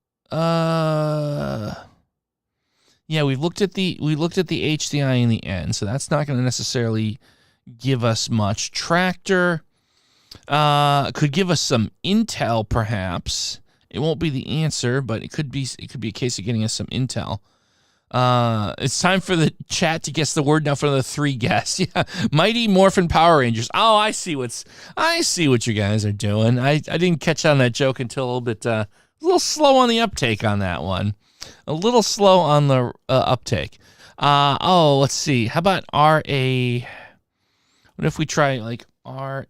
Yeah, we looked at the H, the I, and the N, so that's not going to necessarily give us much. Tractor could give us some intel, perhaps. It won't be the answer, but it could be a case of getting us some intel. It's time for the chat to guess the word now for the 3 guess. Yeah, Mighty Morphin Power Rangers. Oh, I see what you guys are doing. I didn't catch on that joke until a little bit, a little slow on the uptake on that one. A little slow on the uptake. Let's see. How about RA? What if we try like RA?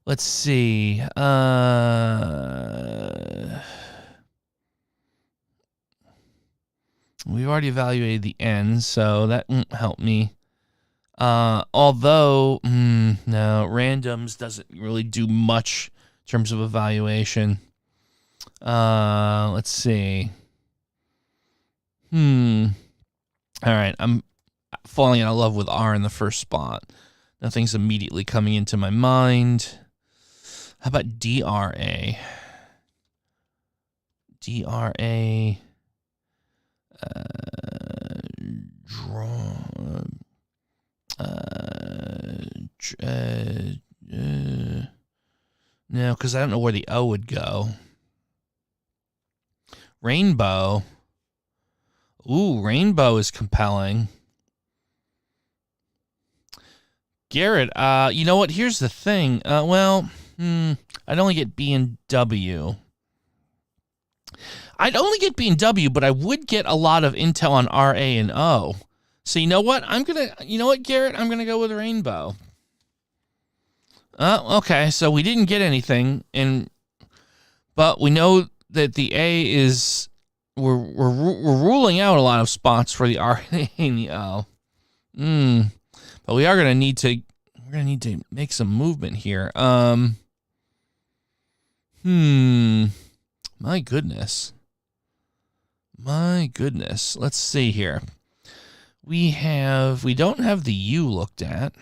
Let's see. We've already evaluated the N, so that won't help me. Although, no, randoms doesn't really do much in terms of evaluation. Let's see. All right, I'm falling out of love with R in the first spot. Nothing's immediately coming into my mind. How about DRA? DRA. No, because I don't know where the O would go. Rainbow. Ooh, rainbow is compelling. Garrett, you know what? Here's the thing. I'd only get B and W. I'd only get B and W, but I would get a lot of intel on R, A, and O. So you know what? Garrett? I'm gonna go with rainbow. Okay, so we didn't get anything, but we know that the A is we're ruling out a lot of spots for the R and the O. But we are gonna need to make some movement here. My goodness. Let's see here. We don't have the U looked at.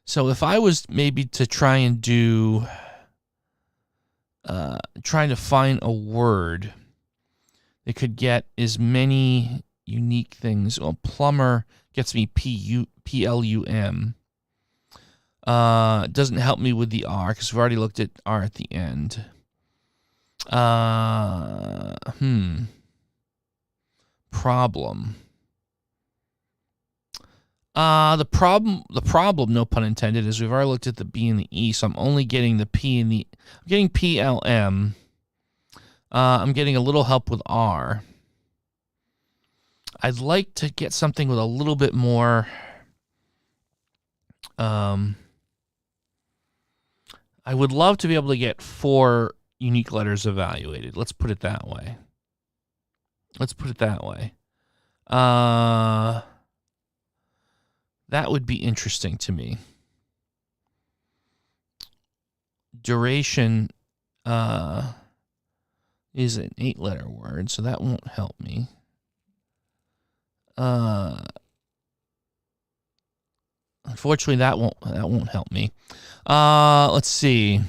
So if I was maybe to try and do, trying to find a word that could get as many unique things. Well, plumber gets me PLUM. Doesn't help me with the R because we've already looked at R at the end. Problem. The problem, no pun intended, is we've already looked at the B and the E, so I'm only getting the P and the, I'm getting PLM. I'm getting a little help with R. I'd like to get something with a little bit more, I would love to be able to get 4 unique letters evaluated. Let's put it that way. That would be interesting to me. Duration is an 8-letter word, so that won't help me. Unfortunately, that won't help me. Let's see.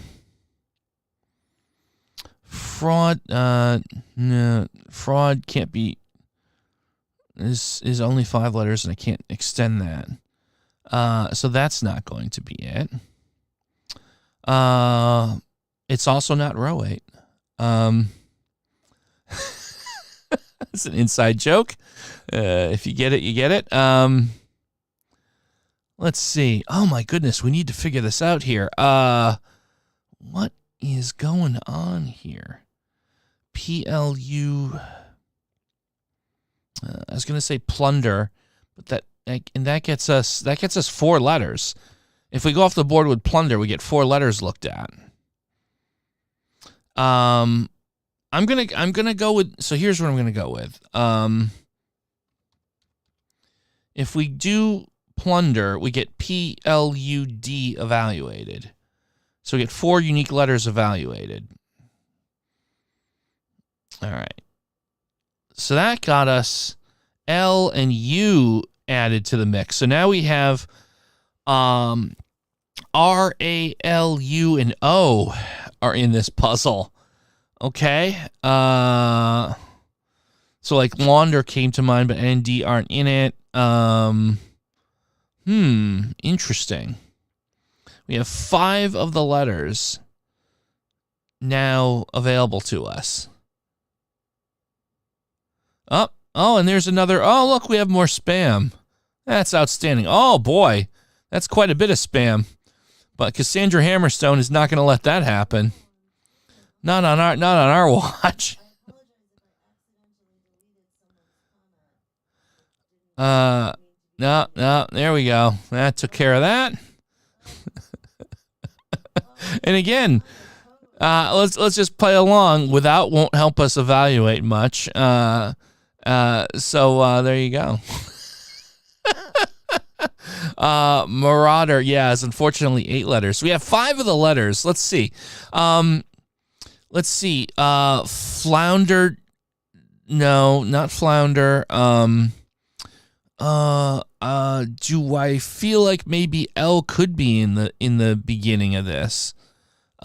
Fraud. No, fraud can't be. Is only 5 letters, and I can't extend that. So that's not going to be it. It's also not row 8. It's an inside joke. If you get it, you get it. Let's see. Oh my goodness, we need to figure this out here. What is going on here? PLU. I was going to say plunder, but that gets us 4 letters. If we go off the board with plunder, we get 4 letters looked at. I'm gonna go with. So here's what I'm gonna go with. If we do plunder, we get PLUD evaluated. So we get 4 unique letters evaluated. All right. So that got us L and U added to the mix. So now we have R, A, L, U, and O are in this puzzle. Okay. So like launder came to mind, but N and D aren't in it. Interesting. We have 5 of the letters now available to us. Oh, and there's another. Oh, look, we have more spam. That's outstanding. Oh, boy. That's quite a bit of spam. But Cassandra Hammerstone is not going to let that happen. Not on our watch. No, there we go. That took care of that. And again, let's just play along. Without won't help us evaluate much. So there you go. Marauder, yeah, is unfortunately 8 letters. We have 5 of the letters. Let's see. Flounder. No, not flounder. Do I feel like maybe L could be in the beginning of this?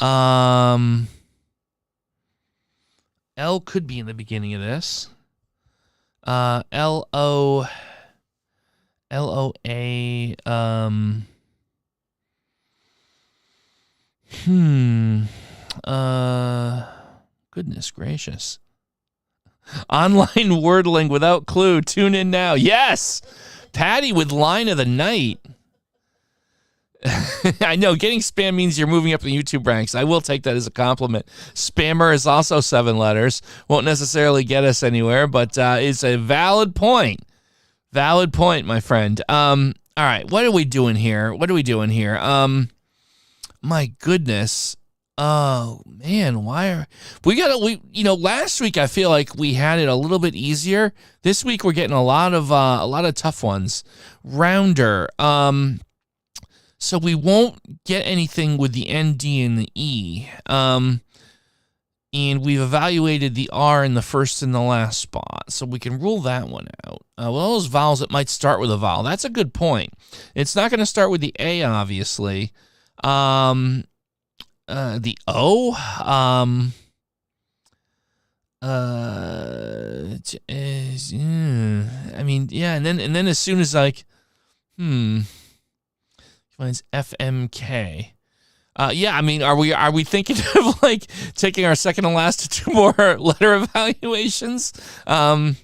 L could be in the beginning of this. L-O-A, goodness gracious. Online wordling without clue. Tune in now. Yes! Patty with line of the night. I know, getting spam means you're moving up the YouTube ranks. I will take that as a compliment. Spammer is also 7 letters. Won't necessarily get us anywhere, but it's a valid point. Valid point, my friend. All right, what are we doing here? My goodness. Oh man, last week I feel like we had it a little bit easier. This week we're getting a lot of tough ones. Rounder. So we won't get anything with the ND and the E. And we've evaluated the R in the first and the last spot, so we can rule that one out. With all those vowels, it might start with a vowel. That's a good point. It's not going to start with the A, obviously. The O. I mean, yeah, and then as soon as finds FMK. Yeah, I mean, are we thinking of like taking our second to last to 2 more letter evaluations? It's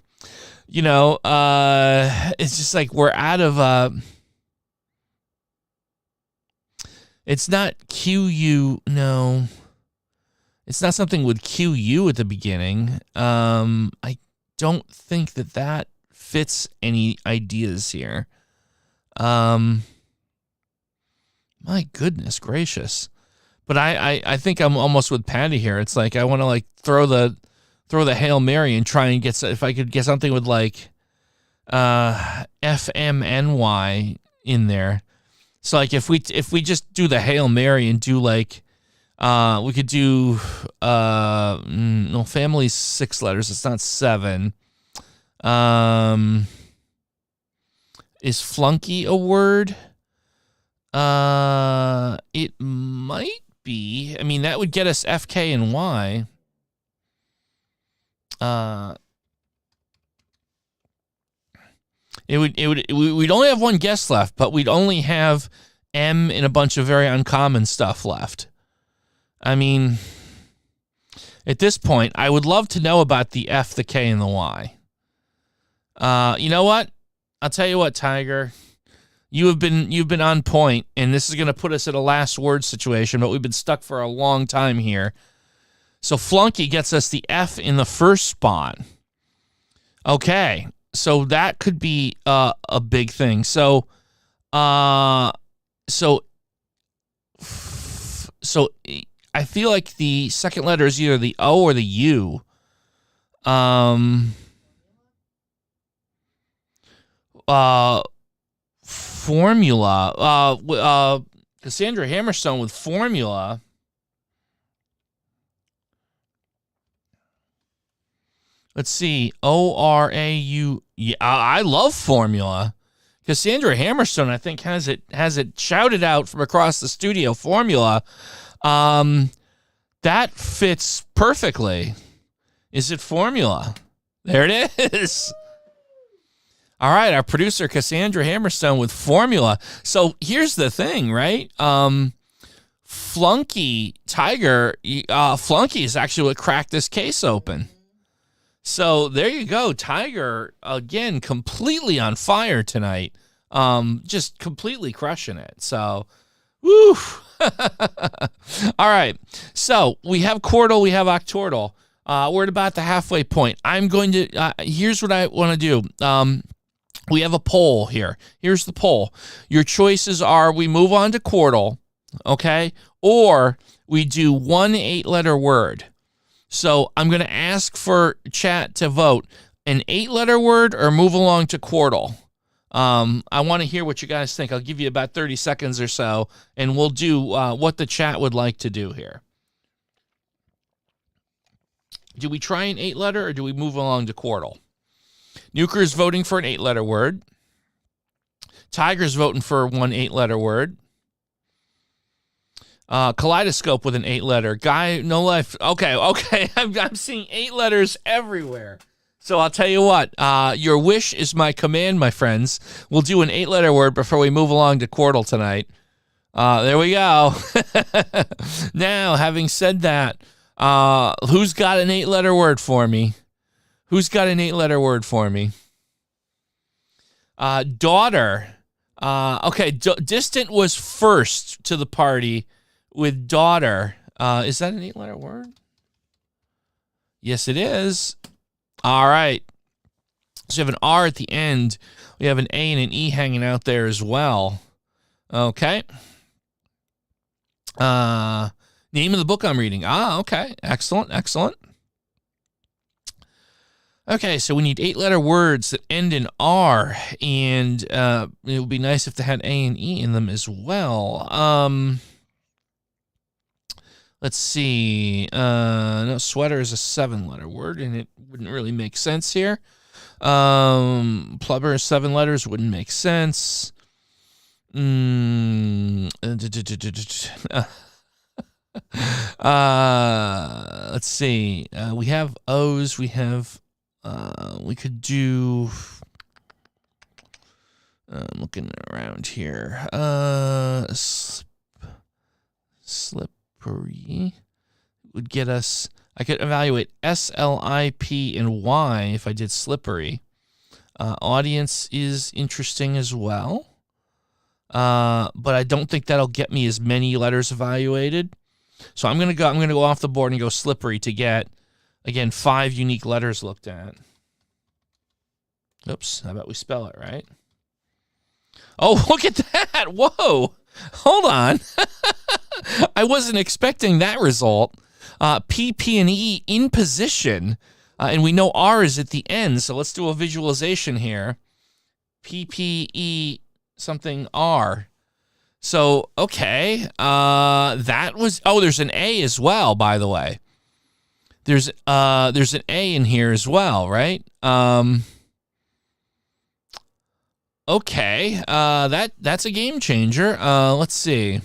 just like we're out of. It's not QU. No, it's not something with QU at the beginning. I don't think that fits any ideas here. My goodness gracious. But I think I'm almost with Patty here. It's like I want to like throw the Hail Mary and try and get, if I could get something with like FMNY in there. So like if we just do the Hail Mary and do like we could do no, family's 6 letters, it's not 7. Is flunky a word? It might be. I mean, that would get us FK and Y. We'd only have one guess left, but we'd only have M and a bunch of very uncommon stuff left. I mean, at this point, I would love to know about the F, the K, and the Y. You know what? I'll tell you what, Tiger. You've been on point, and this is going to put us at a last word situation, but we've been stuck for a long time here. So flunky gets us the F in the first spot. Okay, so that could be a big thing. So I feel like the second letter is either the O or the U. Formula. Cassandra Hammerstone with formula. Let's see. ORAU. Yeah, I love formula. Cassandra Hammerstone, I think, has it shouted out from across the studio. Formula. That fits perfectly. Is it formula? There it is. All right, our producer, Cassandra Hammerstone with formula. So here's the thing, right? Flunky, Tiger, Flunky is actually what cracked this case open. So there you go. Tiger, again, completely on fire tonight. Just completely crushing it. So, woo. All right. So we have Quordle, we have Octordle. We're at about the halfway point. I'm going to, here's what I want to do. We have a poll here. Here's the poll. Your choices are we move on to Quordle, okay, or we do 1 8-letter word. So I'm going to ask for chat to vote an 8-letter word or move along to Quordle. I want to hear what you guys think. I'll give you about 30 seconds or so, and we'll do what the chat would like to do here. Do we try an 8-letter or do we move along to Quordle? Nuker's voting for an 8-letter word. Tiger's voting for 1 8-letter word. Kaleidoscope with an 8-letter. Guy, no life. Okay. I'm seeing 8 letters everywhere. So I'll tell you what. Your wish is my command, my friends. We'll do an 8-letter word before we move along to Quordle tonight. There we go. Now, having said that, who's got an 8-letter word for me? Who's got an 8-letter word for me? Daughter. Okay, distant was first to the party with daughter. Is that an 8-letter word? Yes, it is. All right. So you have an R at the end. We have an A and an E hanging out there as well. Okay. Name of the book I'm reading. Okay. Excellent. Excellent. Okay, so we need 8-letter words that end in R, and it would be nice if they had A and E in them as well. Let's see. No, sweater is a 7-letter word, and it wouldn't really make sense here. Plumber is 7 letters, wouldn't make sense. Let's see. We have O's. We have. We could do. I'm looking around here. Slippery would get us. I could evaluate S-L-I-P and Y if I did slippery. Audience is interesting as well. But I don't think that'll get me as many letters evaluated. So I'm gonna go off the board and go slippery to get, again, 5 unique letters looked at. Oops, how about we spell it right? Oh, look at that! Whoa! Hold on. I wasn't expecting that result. P, P, and E in position. And we know R is at the end, so let's do a visualization here. P, P, E, something R. So, okay. That was... Oh, there's an A as well, by the way. There's an A in here as well, right? Okay. That's a game changer. Let's see.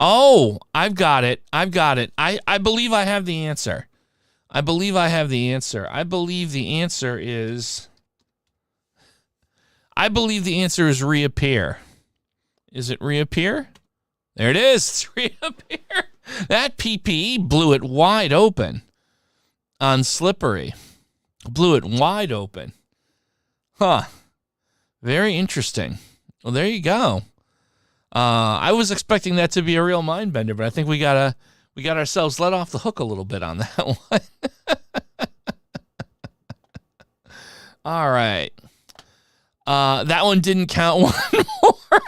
Oh, I've got it. I believe I have the answer. I believe the answer is reappear. Is it reappear? There it is. It's reappear. That PPE blew it wide open on slippery. Blew it wide open. Huh. Very interesting. Well, there you go. I was expecting that to be a real mind bender, but I think we got ourselves let off the hook a little bit on that one. All right. That one didn't count one more.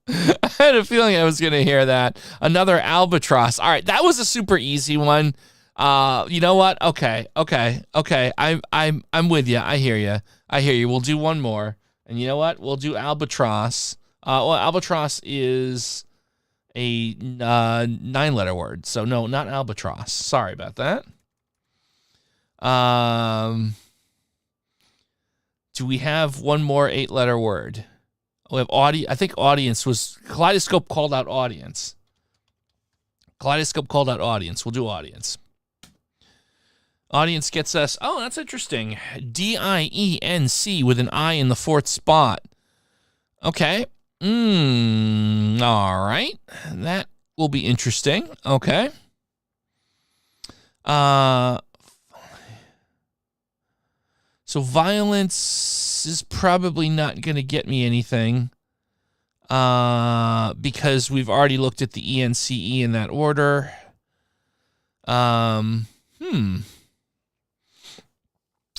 I had a feeling I was going to hear that. Another albatross. All right, that was a super easy one. You know what? Okay. I'm with you. I hear you. We'll do one more. And you know what? We'll do albatross. Well, albatross is a 9-letter word. So no, not albatross. Sorry about that. Do we have one more 8-letter word? We have I think audience was... Kaleidoscope called out audience. We'll do audience. Audience gets us... Oh, that's interesting. D-I-E-N-C with an I in the 4th spot. Okay. All right. That will be interesting. Okay. So violence is probably not going to get me anything because we've already looked at the ENCE in that order.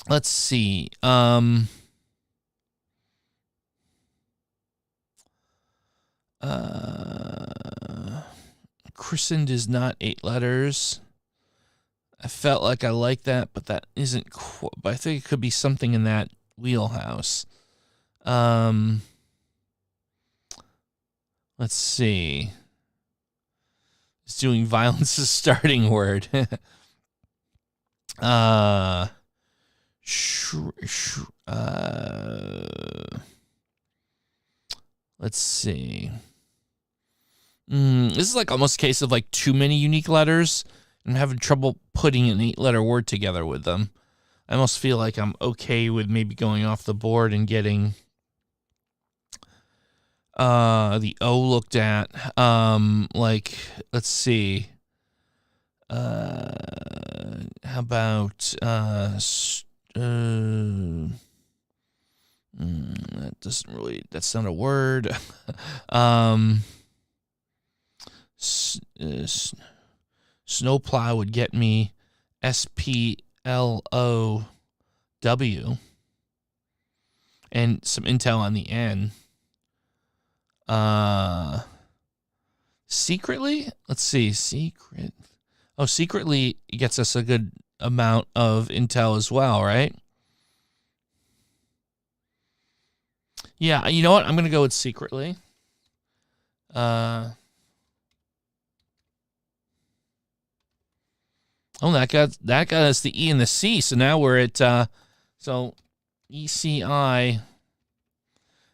Let's see. Christened is not 8 letters. I felt like I liked that, but that isn't. But I think it could be something in that wheelhouse. Let's see. It's doing violence as starting word. Let's see. This is like almost a case of like too many unique letters. I'm having trouble putting an 8-letter word together with them. I almost feel like I'm okay with maybe going off the board and getting the O looked at. Like, let's see. How about that doesn't really, that's not a word. Snowplow would get me SPLOW and some intel on the N. Secretly? Let's see. Secret. Oh, secretly gets us a good amount of intel as well, right? Yeah, you know what? I'm going to go with secretly. Oh, that got us the E and the C. So now we're at so ECI,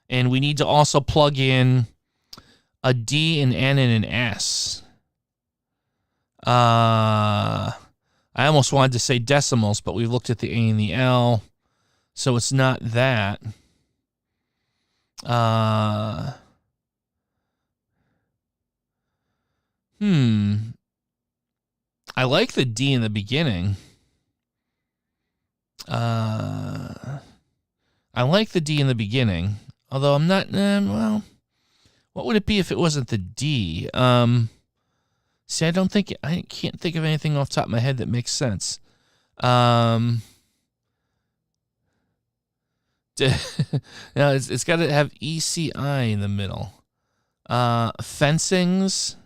and we need to also plug in a D, an N, and an S. I almost wanted to say decimals, but we've looked at the A and the L, so it's not that. I like the D in the beginning. I like the D in the beginning, although I'm not, well, what would it be if it wasn't the D? See, I can't think of anything off the top of my head that makes sense. No, it's got to have ECI in the middle. Fencings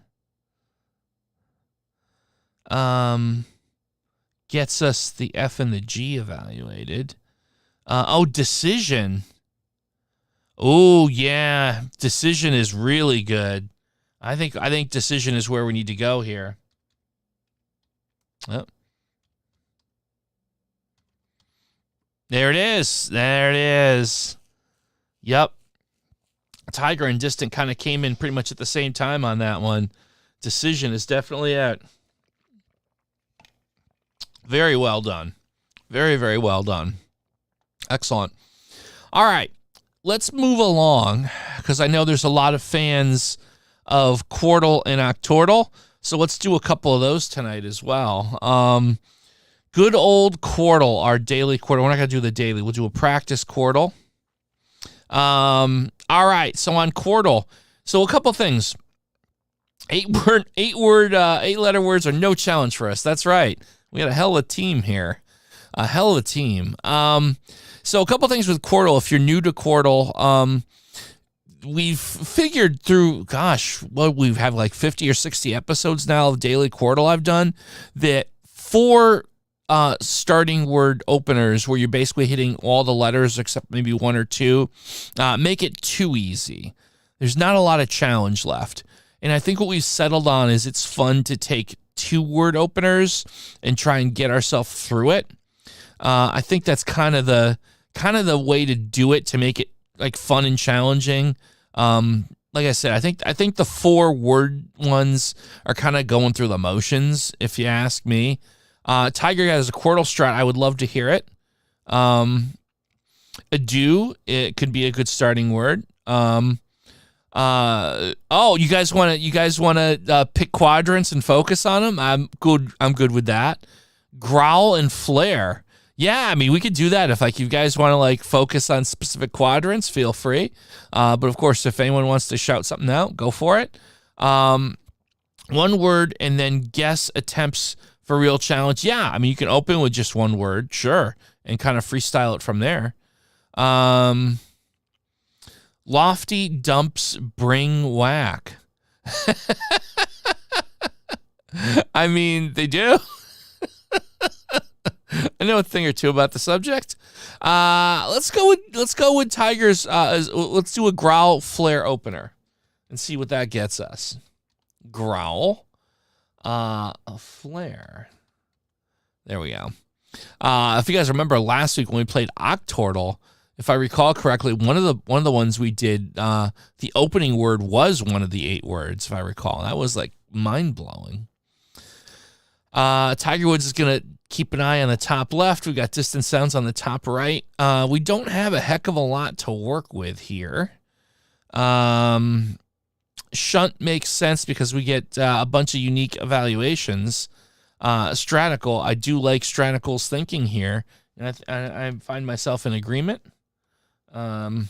gets us the F and the G evaluated. Decision. Oh, yeah. Decision is really good. I think decision is where we need to go here. Oh. There it is. There it is. Yep. Tiger and Distant kind of came in pretty much at the same time on that one. Decision is definitely out. Very well done. Very, very well done. Excellent. All right. Let's move along because I know there's a lot of fans of Quordle and Octordle. So let's do a couple of those tonight as well. Good old Quordle, our daily Quordle. We're not going to do the daily. We'll do a practice Quordle. All right. So on Quordle, so a couple things. 8-letter words are no challenge for us. That's right. We got a hell of a team here. A hell of a team. So a couple things with Quordle. If you're new to Quordle, we've figured through, we have like 50 or 60 episodes now of daily Quordle I've done, that 4 starting word openers where you're basically hitting all the letters except maybe 1 or 2 make it too easy. There's not a lot of challenge left. And I think what we've settled on is it's fun to take 2 word openers and try and get ourselves through it. I think that's kind of the way to do it, to make it like fun and challenging. Like I said, I think the 4 word ones are kind of going through the motions, if you ask me. Tiger has a Quordle strat. I would love to hear it. Adieu, it could be a good starting word. You guys want to pick quadrants and focus on them? I'm good with that. Growl and flare. Yeah, I mean, we could do that if you guys want to focus on specific quadrants, feel free. But of course, if anyone wants to shout something out, go for it. 1 word and then guess attempts for real challenge. Yeah, I mean, you can open with just 1 word, sure, and kind of freestyle it from there. Lofty dumps bring whack. I mean, they do. I know a thing or two about the subject. Let's go with Tiger's. Let's do a growl flare opener and see what that gets us. Growl, a flare. There we go. If you guys remember last week when we played Octordle, if I recall correctly, one of the ones we did, the opening word was one of the 8 words. If I recall, that was mind blowing. Tiger Woods is gonna keep an eye on the top left. We got distant sounds on the top right. We don't have a heck of a lot to work with here. Shunt makes sense because we get a bunch of unique evaluations. Stratical, I do like Stratical's thinking here, and I find myself in agreement. There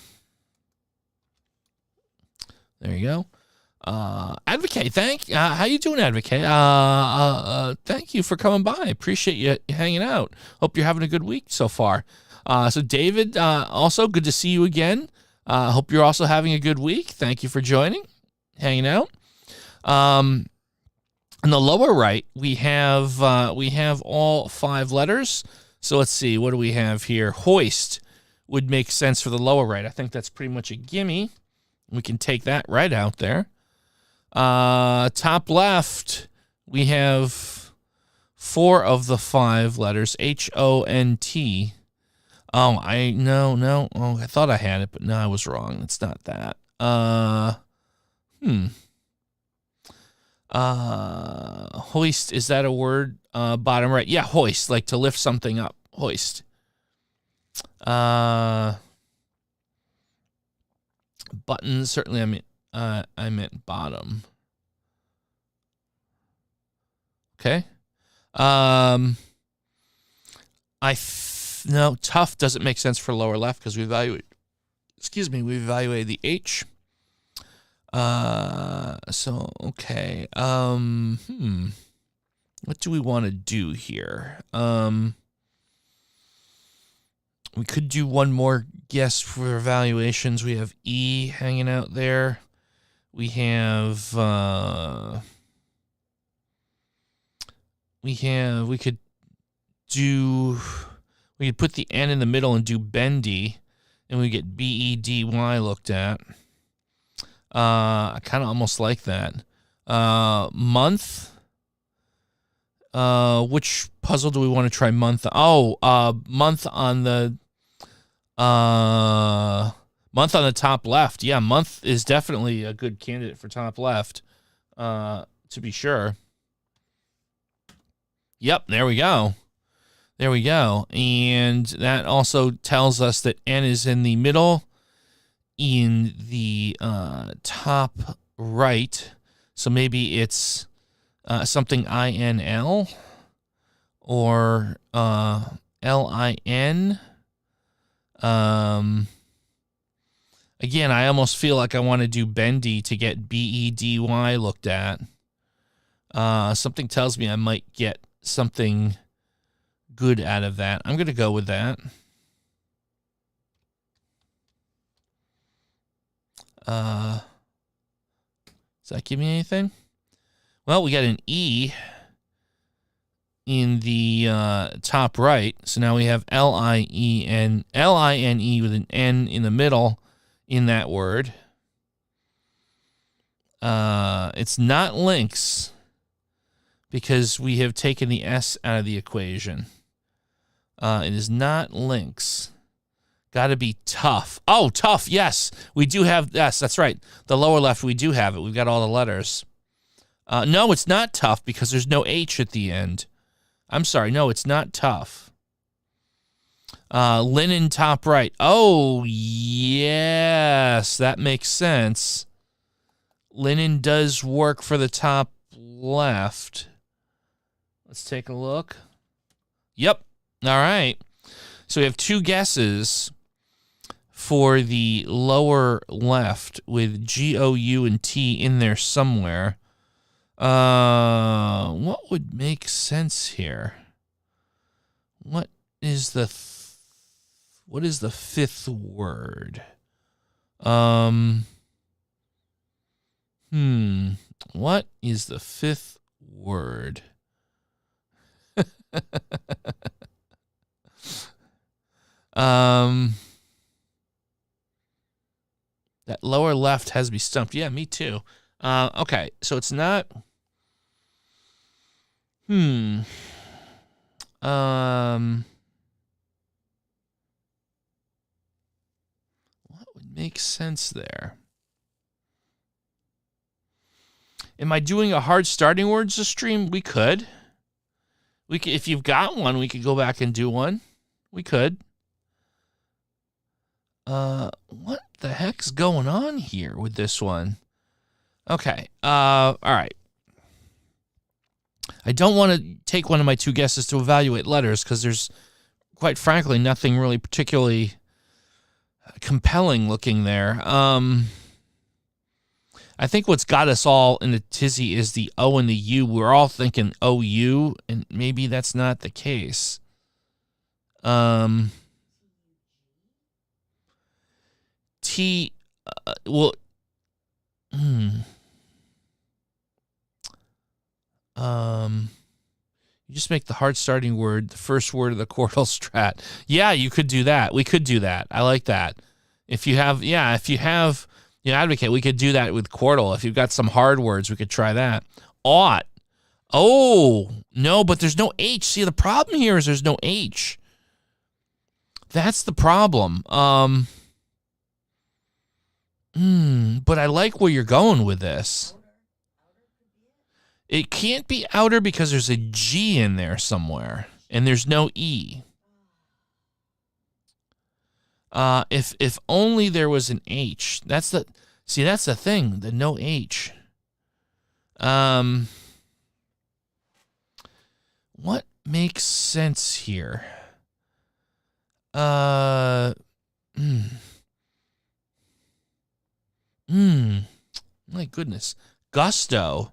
you go. Advocate, how you doing, Advocate? Thank you for coming by. Appreciate you hanging out. Hope you're having a good week so far. So David, also good to see you again. Hope you're also having a good week. Thank you for joining, hanging out. In the lower right, we have all 5 letters. So let's see, what do we have here? Hoist would make sense for the lower right. I think that's pretty much a gimme. We can take that right out there. Top left, we have 4 of the 5 letters, H-O-N-T. Oh, no. Oh, I thought I had it, but no, I was wrong. It's not that. Hoist, is that a word? Bottom right. Yeah, hoist, like to lift something up. Hoist. Button, certainly I meant bottom. Okay. No, tough doesn't make sense for lower left because we evaluated the H. So okay. What do we want to do here? We could do one more guess for evaluations. We have E hanging out there. We have we could put the N in the middle and do bendy, and we get B-E-D-Y looked at. I kind of almost like that. Month. Which puzzle do we want to try month? Month on the top left. Yeah, month is definitely a good candidate for top left, to be sure. Yep, there we go. And that also tells us that N is in the middle in the top right. So maybe it's something I-N-L or L-I-N. Again, I almost feel like I want to do bendy to get B-E-D-Y looked at. Something tells me I might get something good out of that. I'm going to go with that. Does that give me anything? Well, we got an E in the top right. So now we have L-I-N-E with an N in the middle in that word. It's not links because we have taken the S out of the equation. It is not links. Got to be tough. Oh, tough. Yes, we do have. Yes, that's right. The lower left, we do have it. We've got all the letters. No, it's not tough because there's no H at the end. I'm sorry. No, it's not tough. Linen top right. Oh, yes. That makes sense. Linen does work for the top left. Let's take a look. Yep. All right. So we have 2 guesses for the lower left with G-O-U and T in there somewhere. What would make sense here? What is the 5th word? What is the 5th word? That lower left has me stumped. Yeah, me too. Okay, so it's not. What would make sense there? Am I doing a hard starting words to stream? We could. If you've got one, we could go back and do one. We could. What the heck's going on here with this one? Okay. All right. I don't want to take one of my 2 guesses to evaluate letters because there's, quite frankly, nothing really particularly compelling looking there. I think what's got us all in a tizzy is the O and the U. We're all thinking OU, and maybe that's not the case. T, well, you just make the hard starting word the first word of the Quordle strat. Yeah, you could do that. We could do that. I like that. If you have, Advocate, we could do that with Quordle. If you've got some hard words, we could try that. Ought. Oh, no, but there's no H. See, the problem here is there's no H. That's the problem. But I like where you're going with this. It can't be outer because there's a G in there somewhere, and there's no E. If only there was an H. That's the thing, the no H. What makes sense here? My goodness. Gusto.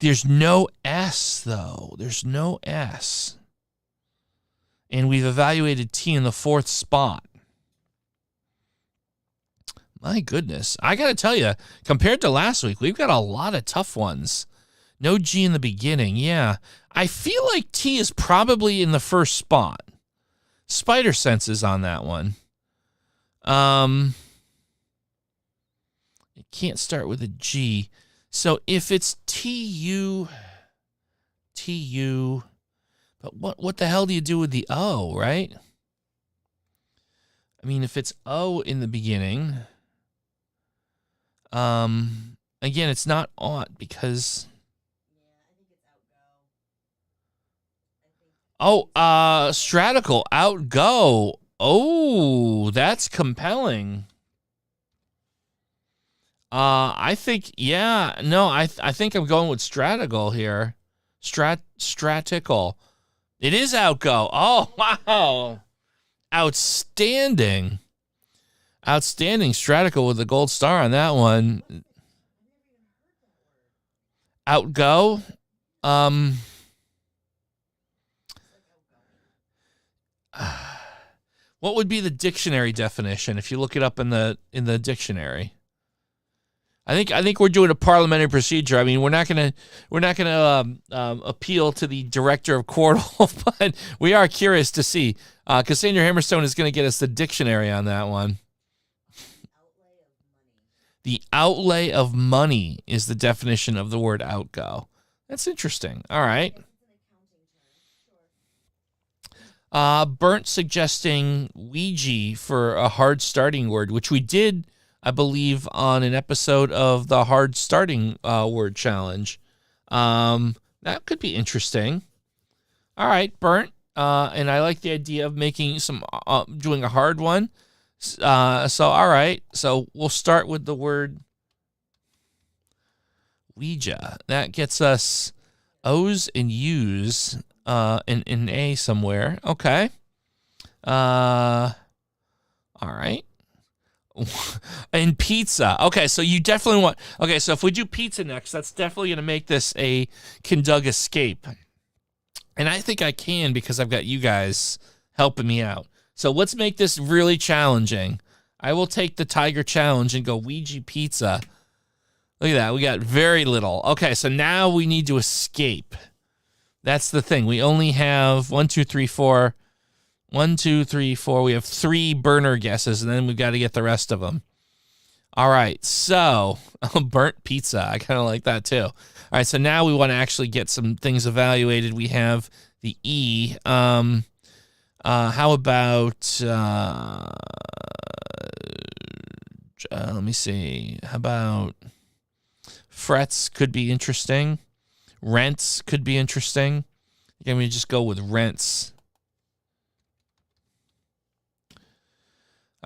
There's no S, though. There's no S. And we've evaluated T in the 4th spot. My goodness. I got to tell you, compared to last week, we've got a lot of tough ones. No G in the beginning. Yeah. I feel like T is probably in the 1st spot. Spider sense is on that one. It can't start with a G. So if it's TU, but what the hell do you do with the O, right? I mean, if it's O in the beginning, again, it's not ought because. Oh, Sedecordle, outgo. Oh, that's compelling. I think, I think I'm going with Sedecordle here. Sedecordle. It is outgo. Oh, wow. Outstanding. Outstanding. Sedecordle with the gold star on that one. Outgo. What would be the dictionary definition if you look it up in the dictionary? I think we're doing a parliamentary procedure. I mean, we're not gonna appeal to the director of Quordle, but we are curious to see. Cassandra Hammerstone is going to get us the dictionary on that one. The outlay of money is the definition of the word outgo. That's interesting. All right. Burnt suggesting Ouija for a hard starting word, which we did, I believe, on an episode of the hard starting word challenge. That could be interesting. All right, Burnt. And I like the idea of making doing a hard one. All right. So we'll start with the word Ouija. That gets us O's and U's in A somewhere. Okay. All right. And pizza. Okay, so you definitely want. Okay, so if we do pizza next, that's definitely going to make this a Kindug escape. And I think I can because I've got you guys helping me out. So let's make this really challenging. I will take the Tiger Challenge and go Ouija pizza. Look at that. We got very little. Okay, so now we need to escape. That's the thing. We only have 1, 2, 3, 4. 1, 2, 3, 4. We have 3 burner guesses, and then we've got to get the rest of them. All right, so burnt pizza. I kind of like that too. All right, so now we want to actually get some things evaluated. We have the E. How about, let me see. How about frets could be interesting. Rents could be interesting. Again, we just go with rents.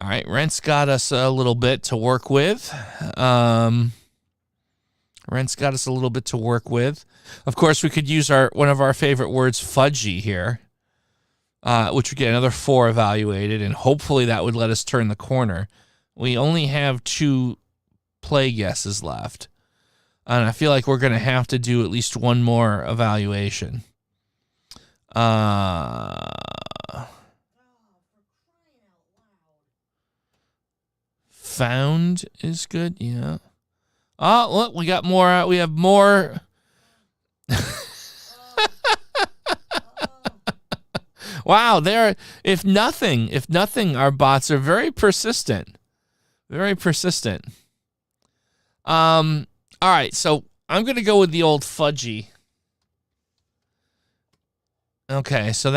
All right, rents got us a little bit to work with. Rents got us a little bit to work with. Of course, we could use one of our favorite words, fudgy, here, which would get another 4 evaluated, and hopefully that would let us turn the corner. We only have 2 play guesses left. And I feel like we're going to have to do at least one more evaluation. Found is good, yeah. Oh, look, we got more. We have more. Wow, if nothing, our bots are very persistent. Very persistent. All right, so I'm going to go with the old fudgy. Okay, so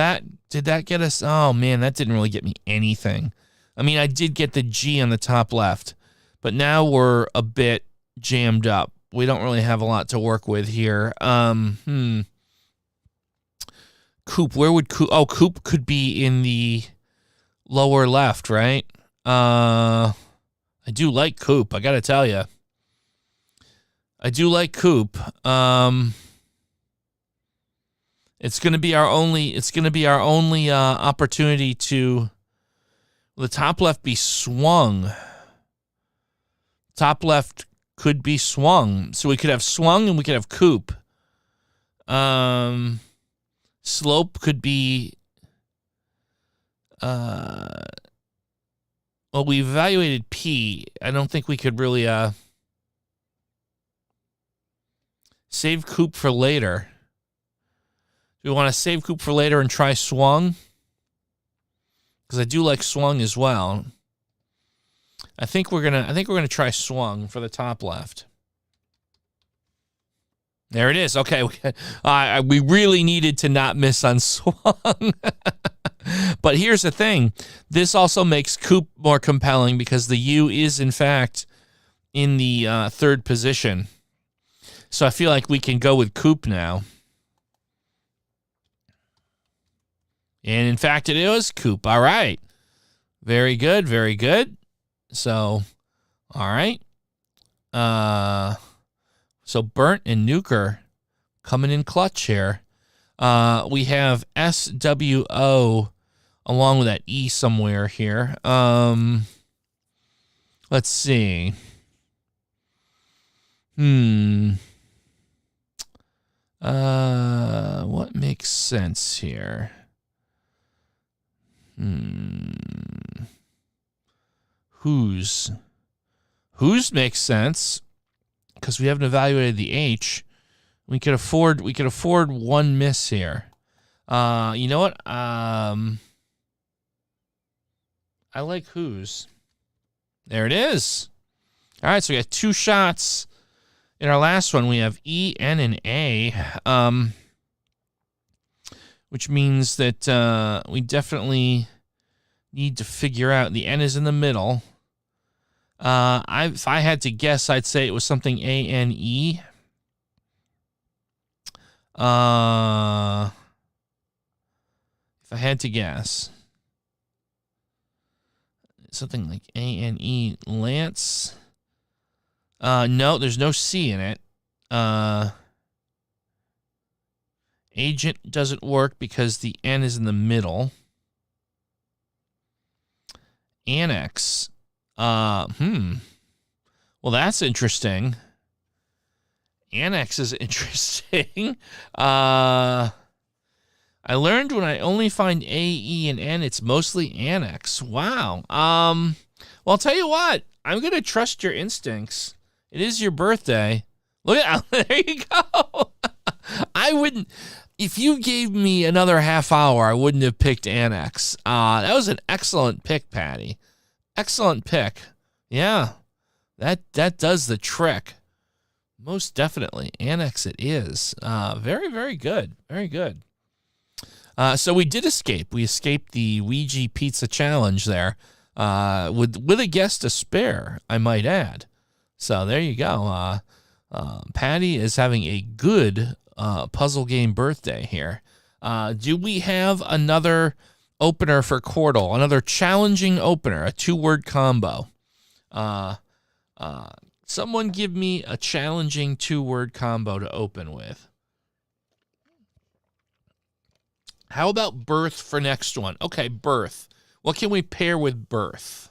did that get us? Oh, man, that didn't really get me anything. I mean, I did get the G on the top left, but now we're a bit jammed up. We don't really have a lot to work with here. Coop, where would Coop? Oh, Coop could be in the lower left, right? I do like Coop, I got to tell you. I do like Coop. It's going to be our only opportunity to the top left be swung. Top left could be swung. So we could have swung and we could have Coop. Slope could be well, we evaluated P. I don't think we could really save Coop for later. Do we want to save Coop for later and try swung? Because I do like swung as well. I think we're gonna try swung for the top left. There it is. Okay, we really needed to not miss on swung. But here's the thing: this also makes Coop more compelling because the U is in fact in the third position. So I feel like we can go with Coop now. And in fact, it was Coop. All right. Very good. Very good. So, all right. So Burnt and Nuker coming in clutch here. We have SWO along with that E somewhere here. Let's see. What makes sense here? Whose makes sense because we haven't evaluated the H. We could afford one miss here. You know what? I like whose. There it is. All right, so we got two shots. In our last one, we have E, N, and A, which means that we definitely need to figure out. The N is in the middle. If I had to guess, I'd say it was something A-N-E. If I had to guess. Something like A-N-E. Lance. No, there's no C in it. Agent doesn't work because the N is in the middle. Annex. Well, that's interesting. Annex is interesting. I learned when I only find A, E, and N, it's mostly annex. Wow. Well, I'll tell you what. I'm going to trust your instincts. It is your birthday. Look at there you go. I wouldn't, if you gave me another half hour, I wouldn't have picked annex. That was an excellent pick, Patty. Excellent pick. Yeah, that does the trick. Most definitely. Annex it is. Very, very good. Very good. So we did escape. We escaped the Ouija Pizza Challenge there with a guest to spare, I might add. So there you go. Patty is having a good puzzle game birthday here. Do we have another opener for Quordle? Another challenging opener, a 2-word combo. Someone give me a challenging 2-word combo to open with. How about birth for next one? Okay, birth. What can we pair with birth?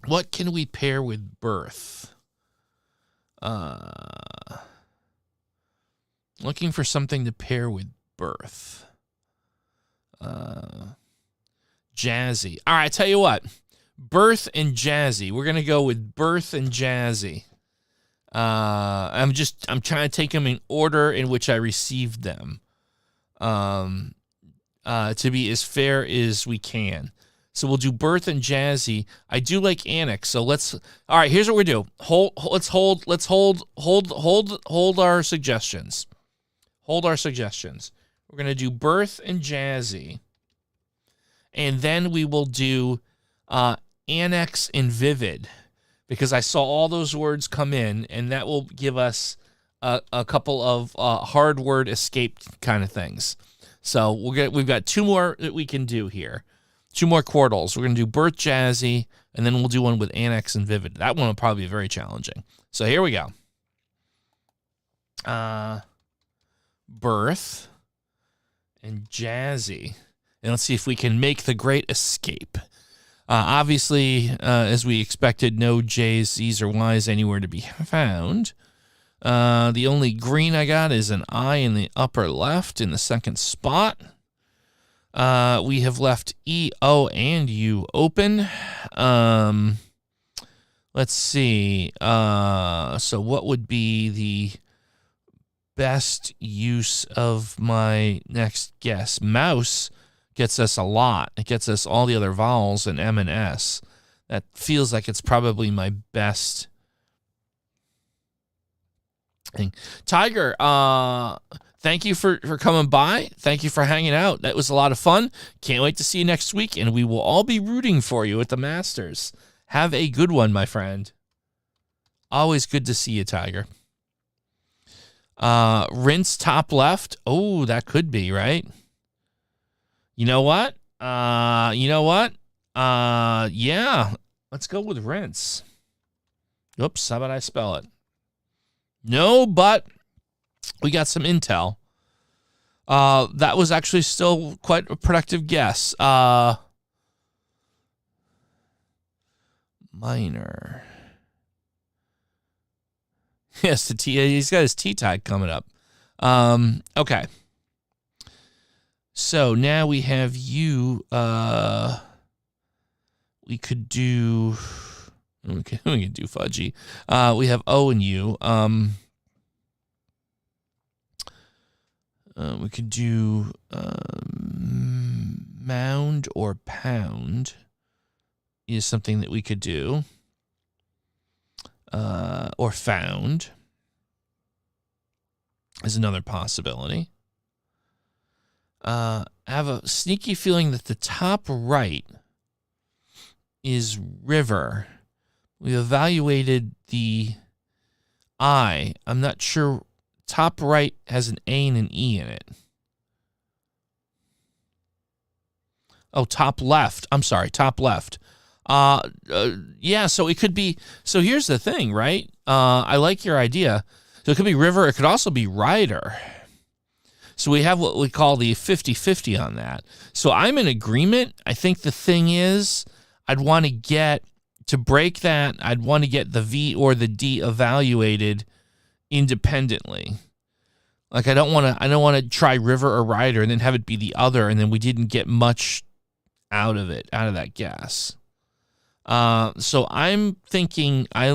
What can we pair with birth? Looking for something to pair with birth. Jazzy. All right, tell you what. Birth and jazzy. We're gonna go with birth and jazzy. I'm trying to take them in order in which I received them. To be as fair as we can. So we'll do birth and jazzy. I do like annex. So all right, here's what we do. Let's hold our suggestions. Hold our suggestions. We're going to do birth and jazzy. And then we will do annex and vivid, because I saw all those words come in, and that will give us a couple of hard word escape kind of things. So we've got two more that we can do here. Two more Quordles. We're going to do birth, jazzy, and then we'll do one with annex and vivid. That one will probably be very challenging. So here we go. Birth and jazzy. And let's see if we can make the great escape. Obviously, as we expected, no J's, Z's, or Y's anywhere to be found. The only green I got is an I in the upper left in the second spot. We have left E, O, and U open. Let's see. So what would be the best use of my next guess? Mouse gets us a lot. It gets us all the other vowels in M and S. That feels like it's probably my best thing. Tiger, thank you for coming by. Thank you for hanging out. That was a lot of fun. Can't wait to see you next week, and we will all be rooting for you at the Masters. Have a good one, my friend. Always good to see you, Tiger. Rinse top left. Oh, that could be, right? You know what? Yeah. Let's go with rinse. Oops, how about I spell it? No, but we got some intel. That was actually still quite a productive guess. Minor. Yes, he's got his tea tag coming up. Okay. So now we have you. We could do. We can do fudgy. We have O and U. We could do mound or pound is something that we could do. Or found is another possibility. I have a sneaky feeling that the top right is river. We evaluated the I. I'm not sure. Top right has an A and an E in it. Oh, top left. I'm sorry, top left. Yeah, so it could be. So here's the thing, right? I like your idea. So it could be river. It could also be rider. So we have what we call the 50-50 on that. So I'm in agreement. I think the thing is, I'd want to get, to break that, I'd want to get the V or the D evaluated independently. Like I don't want to try river or rider and then have it be the other, and then we didn't get much out of that guess. So I'm thinking I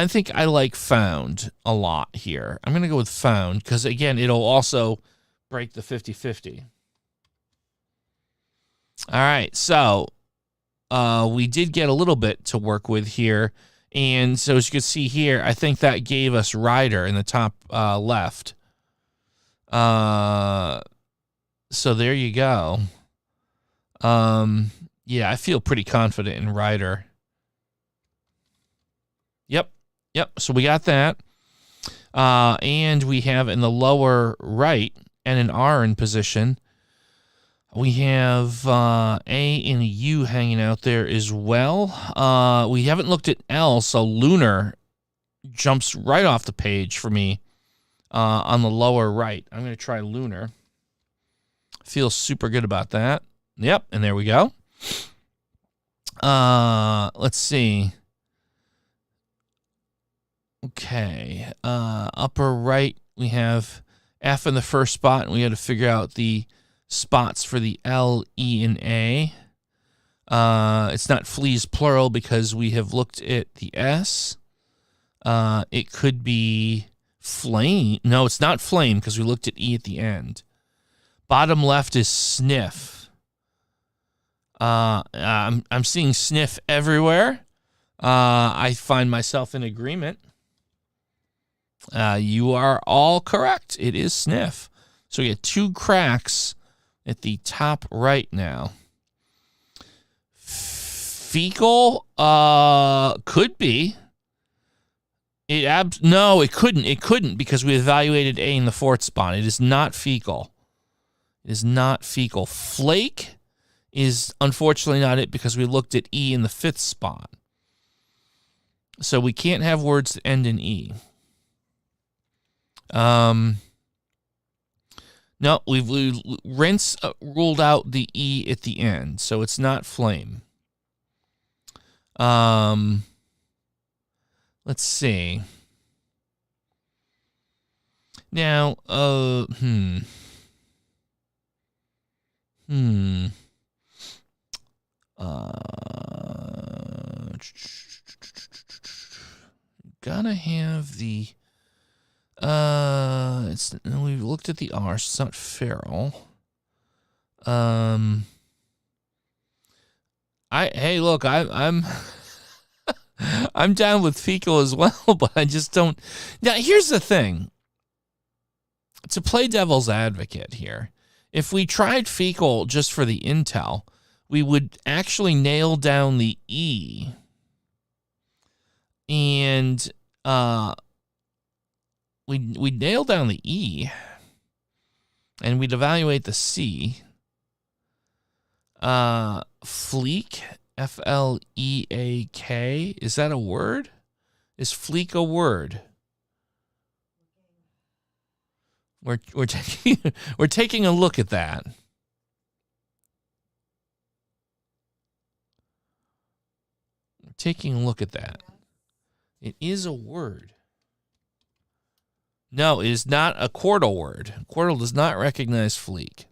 think I like found a lot here. I'm going to go with found because, again, it'll also break the 50-50. All right, so we did get a little bit to work with here. And so as you can see here, I think that gave us rider in the top left. So there you go. Yeah, I feel pretty confident in rider. Yep. So we got that. And we have in the lower right and an R in position. We have A and a U hanging out there as well. We haven't looked at L, so lunar jumps right off the page for me on the lower right. I'm going to try lunar. Feel super good about that. Yep, and there we go. Let's see. Okay. Upper right, we have F in the first spot, and we had to figure out the spots for the L, E, and A. It's not fleas plural because we have looked at the S. It could be flame. No, it's not flame because we looked at E at the end. Bottom left is sniff. I'm seeing sniff everywhere. I find myself in agreement. You are all correct. It is sniff. So we get 2 cracks at the top right now. Fecal could be. No, it couldn't. It couldn't because we evaluated A in the 4th spot. It is not fecal. It is not fecal. Flake is unfortunately not it because we looked at E in the 5th spot. So we can't have words that end in E. No, we've rinse ruled out the E at the end, so it's not flame. Let's see. Now, gotta have the we've looked at the R, so it's not feral. Hey, look, I'm I'm down with fecal as well, but I just don't. Now, here's the thing. To play devil's advocate here, if we tried fecal just for the intel, we would actually nail down the E. And we'd nail down the E. And we'd evaluate the C. Fleek, F-L-E-A-K. Is that a word? Is fleek a word? We're taking a look at that. We're taking a look at that. It is a word. No, it is not a Quordle word. Quordle does not recognize fleek.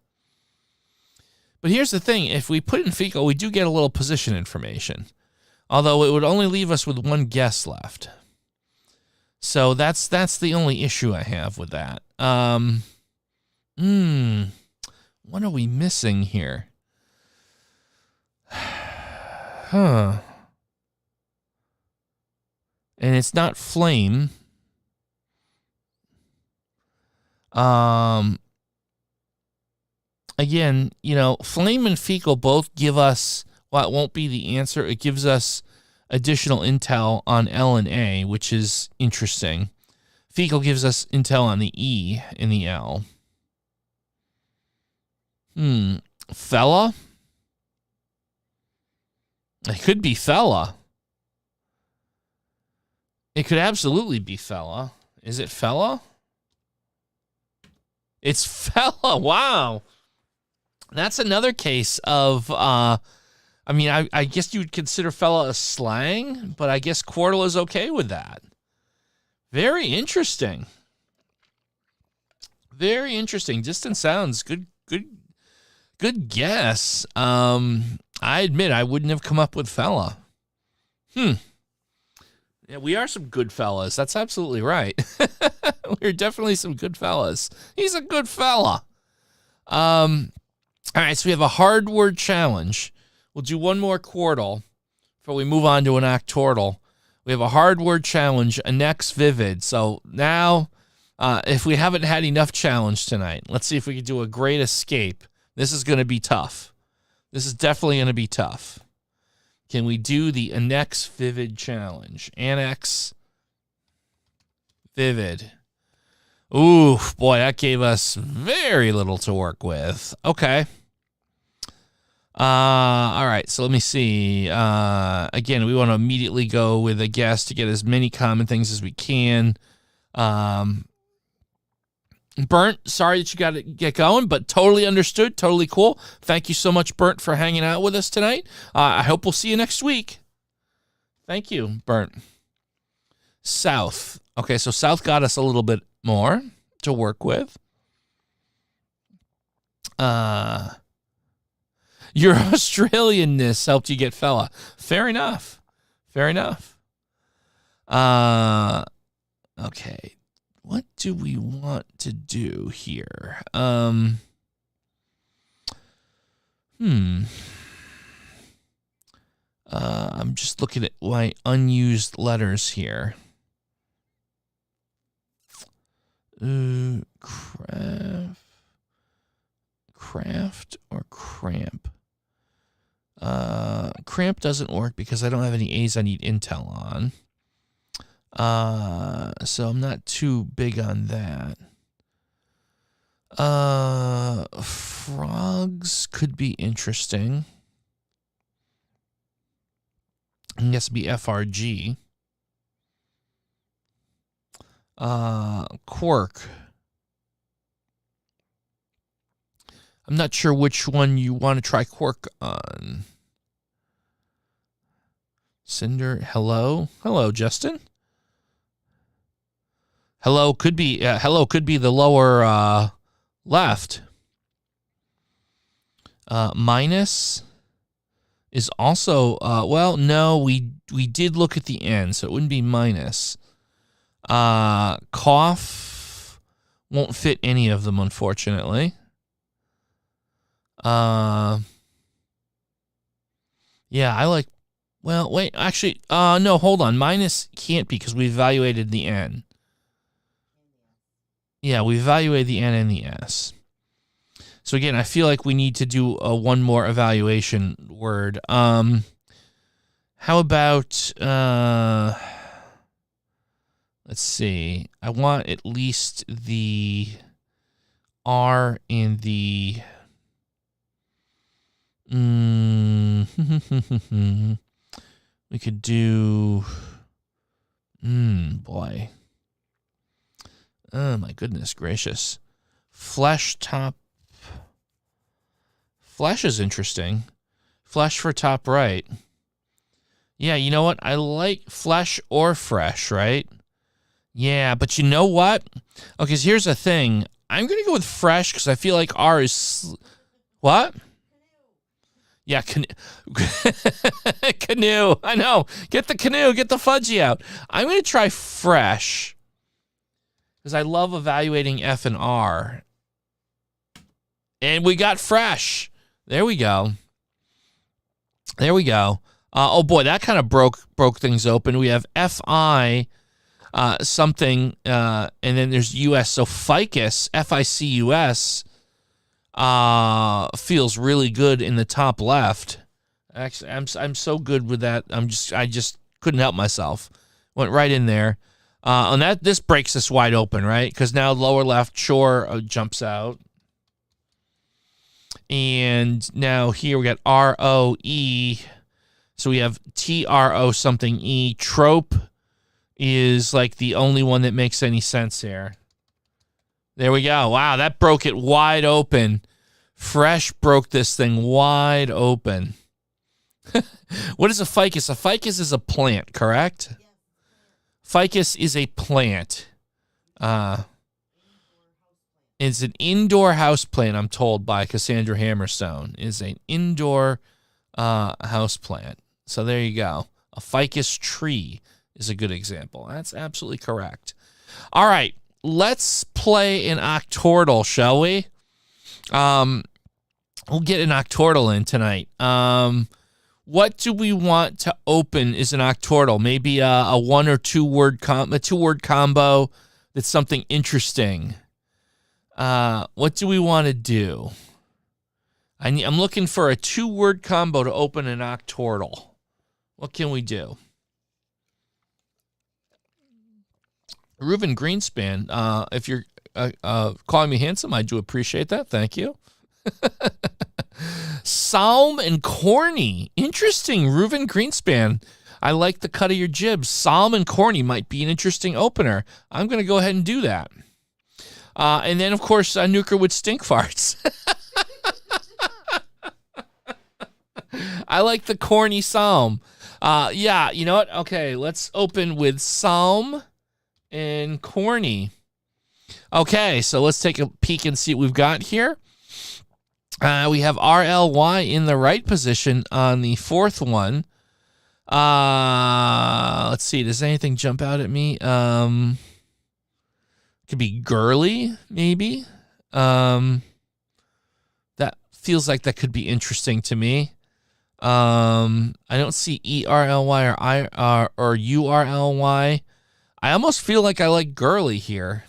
But here's the thing. If we put in fecal, we do get a little position information. Although it would only leave us with 1 guess left. So that's the only issue I have with that. What are we missing here? Huh. And it's not flame. Again, you know, flame and fecal both give us, well, it won't be the answer. It gives us additional intel on L and A, which is interesting. Fecal gives us intel on the E and the L. Fella? It could be fella. It could absolutely be fella. Is it fella? It's fella. Wow. That's another case of, I guess you would consider fella a slang, but I guess Quordle is okay with that. Very interesting. Very interesting. Distant sounds. Good guess. I admit I wouldn't have come up with fella. Yeah, we are some good fellas. That's absolutely right. We're definitely some good fellas. He's a good fella. All right, so we have a hard word challenge. We'll do one more Quordle before we move on to an Octordle. We have a hard word challenge, a next vivid. So now, if we haven't had enough challenge tonight, let's see if we can do a great escape. This is going to be tough. This is definitely going to be tough. Can we do the Annex Vivid Challenge? Annex Vivid. Ooh, boy, that gave us very little to work with. Okay. All right, so let me see. Again, we want to immediately go with a guess to get as many common things as we can. Burnt, sorry that you got to get going, but totally understood, totally cool. Thank you so much, Burnt, for hanging out with us tonight. I hope we'll see you next week. Thank you, Burnt. South. Okay, so South got us a little bit more to work with. Your Australianness helped you get fella. Fair enough. Fair enough. Okay. What do we want to do here? I'm just looking at my unused letters here. Craft or cramp? Cramp doesn't work because I don't have any A's I need intel on. So I'm not too big on that. Frogs could be interesting. I guess it'd be FRG. Quirk. I'm not sure which one you want to try quirk on. Cinder, hello? Hello, Justin. Hello could be the lower left. Minus is also well, no, we did look at the end, so it wouldn't be minus. Cough won't fit any of them, unfortunately. Yeah, I like. Well, wait, actually, no, hold on. Minus can't be because we evaluated the N. Yeah, we evaluated the N and the S. So again, I feel like we need to do one more evaluation word. How about, let's see. I want at least the R and the... we could do... boy. Oh, my goodness gracious. Flesh top. Flesh is interesting. Flesh for top right. Yeah, you know what? I like flesh or fresh, right? Yeah, but you know what? Okay, so here's the thing. I'm going to go with fresh because I feel like R is... What? Yeah, canoe. Canoe. I know. Get the canoe. Get the fudgy out. I'm going to try fresh because I love evaluating F and R. And we got fresh. There we go. There we go. Oh, boy, that kind of broke things open. We have FI something, and then there's US. So ficus, F-I-C-U-S, feels really good in the top left. Actually, I'm so good with that. I just couldn't help myself. Went right in there. And this breaks us wide open, right? Because now lower left shore jumps out. And now here we got R-O-E. So we have T-R-O something E. Trope is like the only one that makes any sense here. There we go. Wow, that broke it wide open. Fresh broke this thing wide open. What is a ficus? A ficus is a plant, correct? Ficus is a plant. It's an indoor house plant, I'm told by Cassandra Hammerstone. Is an indoor house plant. So there you go. A ficus tree is a good example. That's absolutely correct. All right, let's play an Octordle, shall we? We'll get an Octordle in tonight. What do we want to open is an Octordle? Maybe a one or two word combo that's something interesting. What do we want to do? I'm looking for a 2-word combo to open an Octordle. What can we do? Reuven Greenspan, if you're calling me handsome, I do appreciate that. Thank you. Psalm and corny. Interesting, Reuven Greenspan. I like the cut of your jibs. Psalm and corny might be an interesting opener. I'm going to go ahead and do that. And then, of course, Nuker would stink farts. I like the corny psalm. Yeah, you know what? Okay, let's open with psalm and corny. Okay, so let's take a peek and see what we've got here. We have RLY in the right position on the fourth one. Let's see. Does anything jump out at me? Could be girly, maybe. That feels like that could be interesting to me. I don't see ERLY or URLY. I almost feel like I like girly here.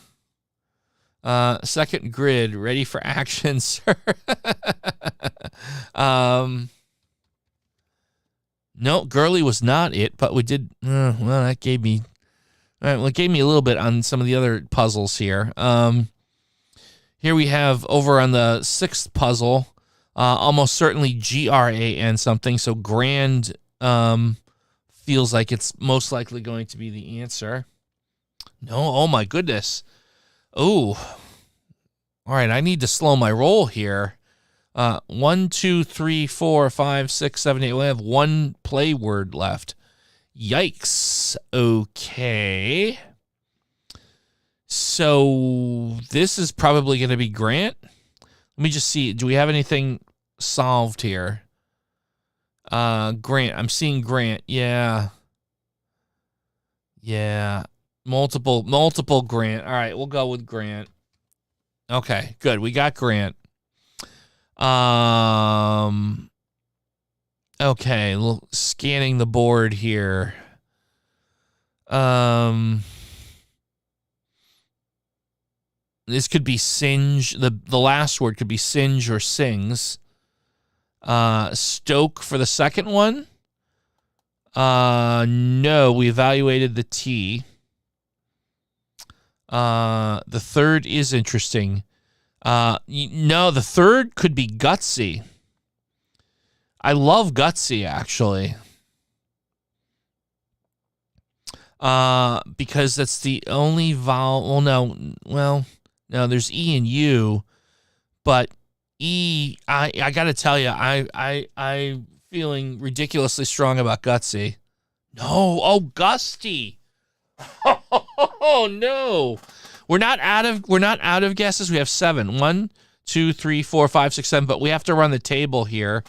Second grid, ready for action, sir. No, girly was not it, but we did. Well, that gave me. All right, well, it gave me a little bit on some of the other puzzles here. Here we have over on the sixth puzzle, almost certainly GRAN something. So grand feels like it's most likely going to be the answer. No, oh my goodness. Oh, all right. I need to slow my roll here. 1, 2, 3, 4, 5, 6, 7, 8. We have one play word left. Yikes. Okay. So this is probably going to be Grant. Let me just see. Do we have anything solved here? Grant. I'm seeing Grant. Yeah. Yeah. Multiple Grant. All right, we'll go with Grant. Okay, good. We got Grant. Okay, scanning the board here. This could be singe. The last word could be singe or sings. Stoke for the second one. No, we evaluated the T. The third is interesting. No, the third could be gutsy. I love gutsy, actually. Because that's the only vowel. Well, no, there's E and U, but E, I gotta tell you, I'm feeling ridiculously strong about gutsy. No, oh, gusty. Oh no. We're not out of guesses. We have 7. 1, 2, 3, 4, 5, 6, 7, but we have to run the table here.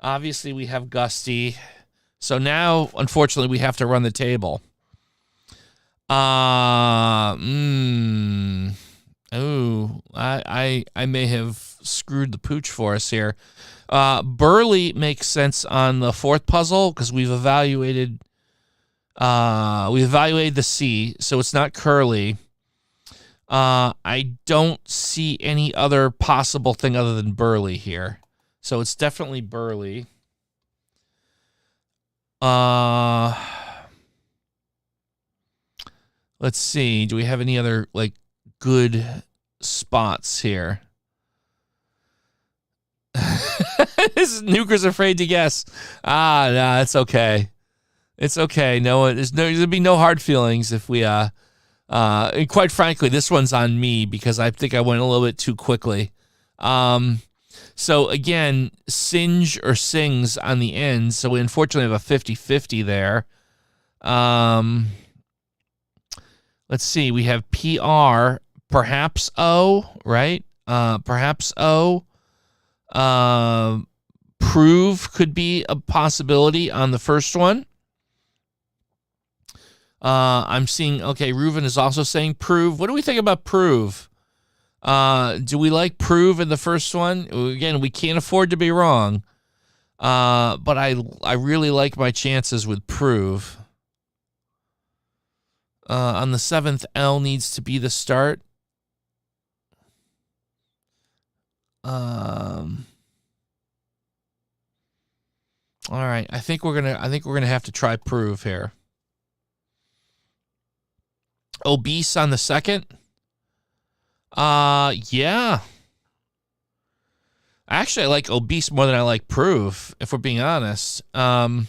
Obviously, we have gusty. So now, unfortunately, we have to run the table. Oh, I may have screwed the pooch for us here. Burly makes sense on the fourth puzzle because we've evaluated the C, so it's not curly. I don't see any other possible thing other than burly here. So it's definitely burly. Let's see. Do we have any other good spots here? Nuker's afraid to guess. No, it's okay. It's okay. No, there'll be no hard feelings if we and quite frankly, this one's on me because I think I went a little bit too quickly. So again, singe or sings on the end. So we unfortunately have a 50-50 there. Let's see. We have PR, perhaps O, right? Perhaps O. Prove could be a possibility on the first one. I'm seeing, okay, Reuven is also saying prove. What do we think about prove? Do we like prove in the first one? Again, we can't afford to be wrong. But I really like my chances with prove. On the 7th, L needs to be the start. All right, I think we're gonna have to try prove here. Obese on the 2nd. Yeah. Actually, I like obese more than I like prove, if we're being honest. And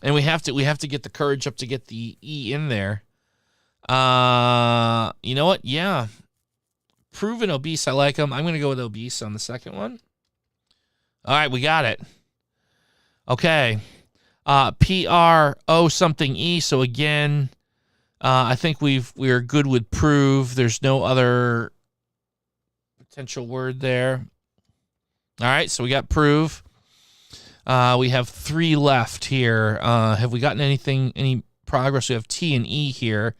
we have to get the courage up to get the E in there. You know what? Yeah. Proven obese. I like them. I'm going to go with obese on the second one. All right, we got it. Okay. PRO something E. So again, I think we're good with prove. There's no other potential word there. All right, so we got prove. We have 3 left here. Have we gotten any progress? We have T and E here.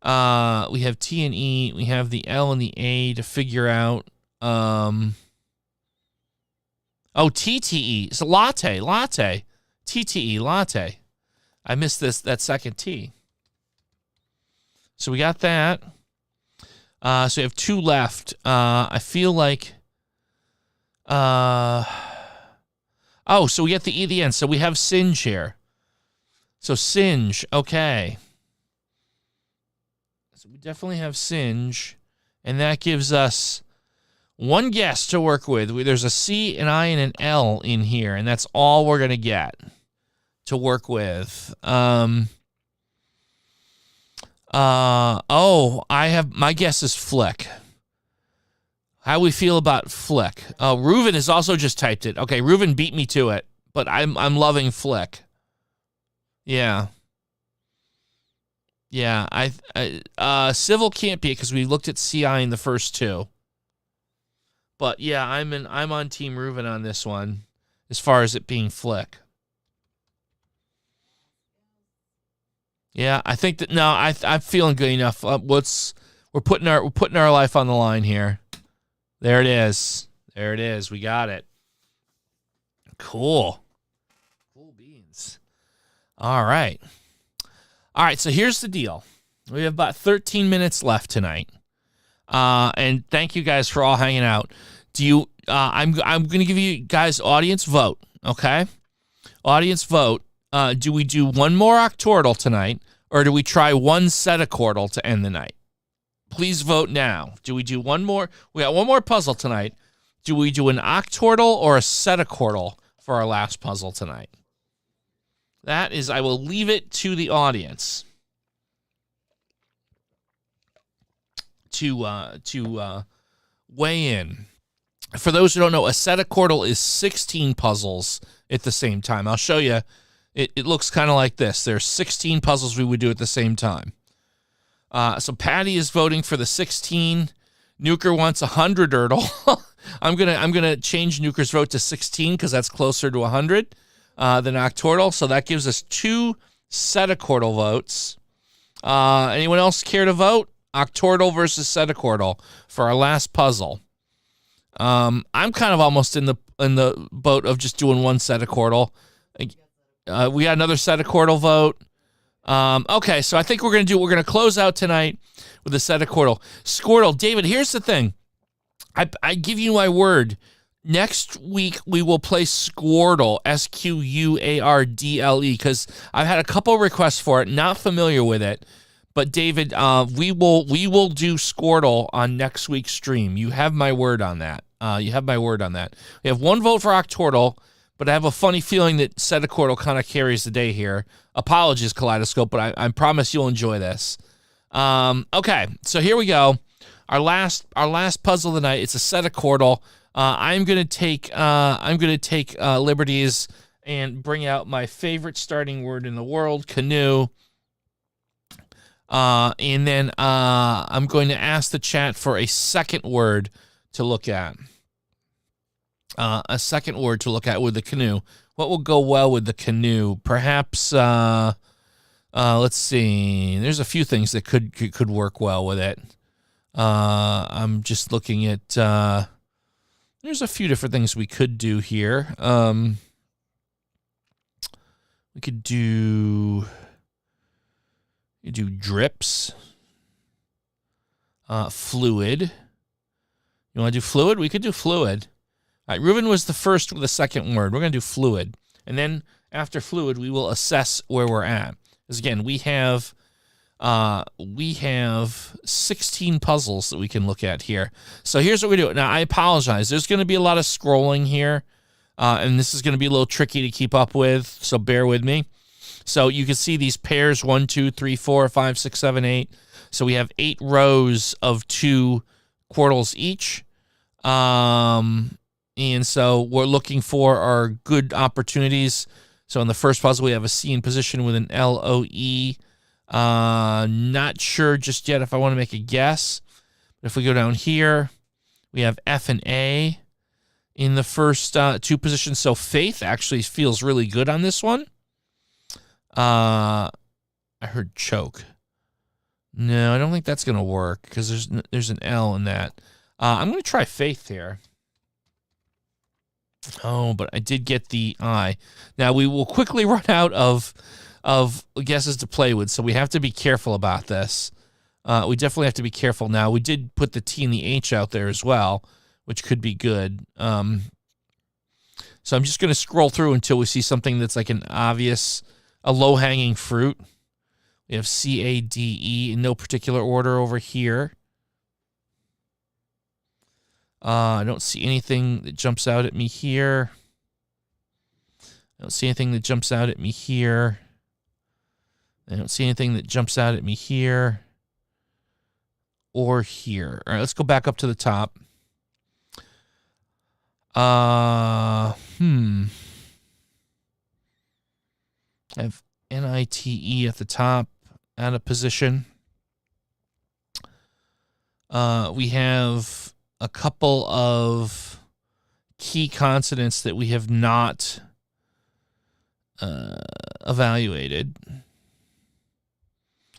We have T and E. We have the L and the A to figure out. Oh, TTE. It's a latte. TTE, latte. I missed that second T. So we got that. So we have 2 left. I feel like... oh, so we get the E at the end. So we have singe here. So singe, okay. So we definitely have singe. And that gives us 1 guess to work with. There's a C, an I, and an L in here. And that's all we're going to get to work with. My guess is flick. How we feel about flick? Reuven has also just typed it. Okay, Reuven beat me to it, but I'm loving flick. Yeah. Yeah, civil can't be it because we looked at CI in the first 2. But yeah, I'm on Team Reuven on this one as far as it being flick. Yeah, I think that I'm feeling good enough. We're putting our life on the line here. There it is. We got it. Cool beans. All right. So here's the deal. We have about 13 minutes left tonight. And thank you guys for all hanging out. I'm going to give you guys audience vote, okay? Audience vote. Do we do one more Octordle tonight, or do we try one Sedecordle to end the night? Please vote now. Do we do one more? We got one more puzzle tonight. Do we do an Octordle or a Sedecordle for our last puzzle tonight? That is, I will leave it to the audience to weigh in. For those who don't know, a Sedecordle is 16 puzzles at the same time. I'll show you. It looks kind of like this. There's 16 puzzles we would do at the same time. So Patty is voting for the 16. Nuker wants 100 Urdle. I'm gonna change Nuker's vote to 16 because that's closer to 100 than Octordle. So that gives us 2 Sedecordle votes. Anyone else care to vote? Octordle versus Sedecordle for our last puzzle. I'm kind of almost in the boat of just doing one Sedecordle. We got another Sedecordle vote. Okay, so I think we're going to close out tonight with a Sedecordle. Squirtle, David, here's the thing. I give you my word. Next week, we will play Squirtle, Squardle, because I've had a couple requests for it, not familiar with it. But David, we will do Squirtle on next week's stream. You have my word on that. We have one vote for Octordle, but I have a funny feeling that Sedecordle kind of carries the day here. Apologies, Kaleidoscope, but I promise you'll enjoy this. Okay, so here we go. Our last puzzle of the night. It's a Sedecordle. I'm gonna take liberties and bring out my favorite starting word in the world, canoe. And then I'm going to ask the chat for a second word to look at. A second word to look at with the canoe. What will go well with the canoe? Perhaps, let's see. There's a few things that could work well with it. I'm just looking at, there's a few different things we could do here. We could do drips. Fluid. You want to do fluid? We could do fluid. All right, Reuven was the first with the second word. We're going to do fluid. And then after fluid, we will assess where we're at. Because again, we have 16 puzzles that we can look at here. So here's what we do. Now, I apologize. There's going to be a lot of scrolling here. And this is going to be a little tricky to keep up with. So bear with me. So you can see these pairs 1, 2, 3, 4, 5, 6, 7, 8. So we have 8 rows of 2 Quordles each. And so we're looking for our good opportunities. So in the first puzzle, we have a C in position with an LOE. Not sure just yet if I want to make a guess. But if we go down here, we have F and A in the first 2 positions. So Faith actually feels really good on this one. I heard choke. No, I don't think that's going to work because there's an L in that. I'm going to try Faith here. Oh, but I did get the I. Now, we will quickly run out of guesses to play with, so we have to be careful about this. We definitely have to be careful now. We did put the T and the H out there as well, which could be good. So I'm just going to scroll through until we see something that's like a low-hanging fruit. We have C-A-D-E in no particular order over here. I don't see anything that jumps out at me here. I don't see anything that jumps out at me here. I don't see anything that jumps out at me here or here. All right, let's go back up to the top. I have N-I-T-E at the top, out of position. We have a couple of key consonants that we have not evaluated.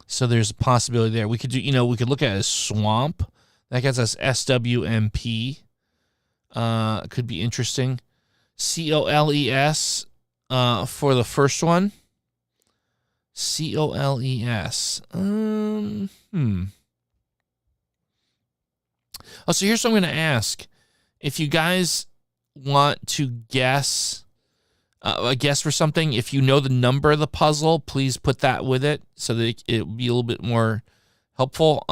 So there's a possibility there. We could do, we could look at it as swamp. That gets us S-W-M-P. Could be interesting. C-O-L-E-S for the first one. C-O-L-E-S. Oh, so here's what I'm going to ask. If you guys want to guess a guess for something, if you know the number of the puzzle, please put that with it so that it will be a little bit more helpful.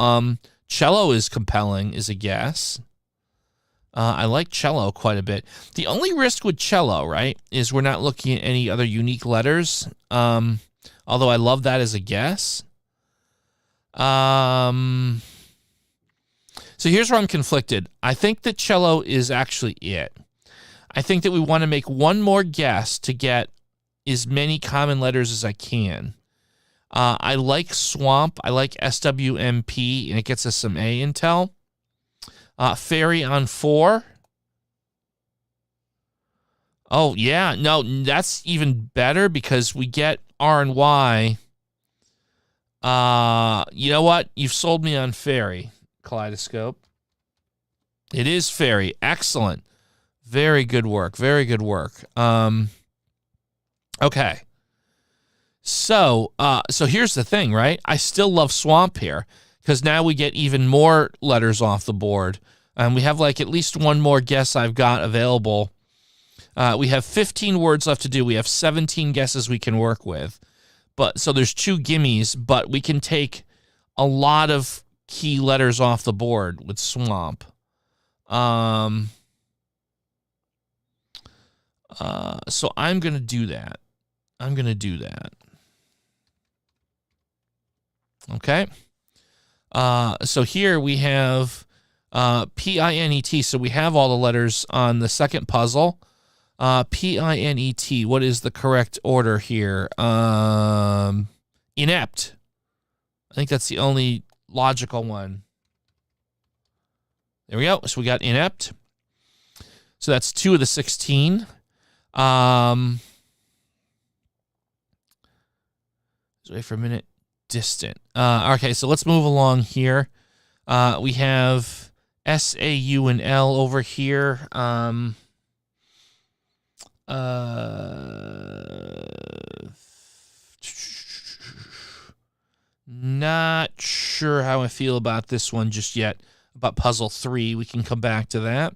Cello is compelling is a guess. I like cello quite a bit. The only risk with cello, right, is we're not looking at any other unique letters. Although I love that as a guess. So here's where I'm conflicted. I think that cello is actually it. I think that we want to make one more guess to get as many common letters as I can. I like swamp. I like SWMP, and it gets us some A intel. Fairy on 4. Oh, yeah. No, that's even better because we get R and Y. You know what? You've sold me on fairy, Kaleidoscope. It is fairy. Excellent. Very good work. Very good work. Okay. So here's the thing, right? I still love swamp here because now we get even more letters off the board. And we have like at least one more guess I've got available. We have 15 words left to do. We have 17 guesses we can work with. But so there's 2 gimmies, but we can take a lot of key letters off the board with swamp. So I'm going to do that. Okay. So here we have P-I-N-E-T. So we have all the letters on the second puzzle. P-I-N-E-T. What is the correct order here? Inept. I think that's the only logical one. There we go. So we got inept. So that's 2 of the 16. Let's wait for a minute. Distant. Okay, so let's move along here. We have S-A-U and L over here. Not sure how I feel about this one just yet. About puzzle 3, we can come back to that.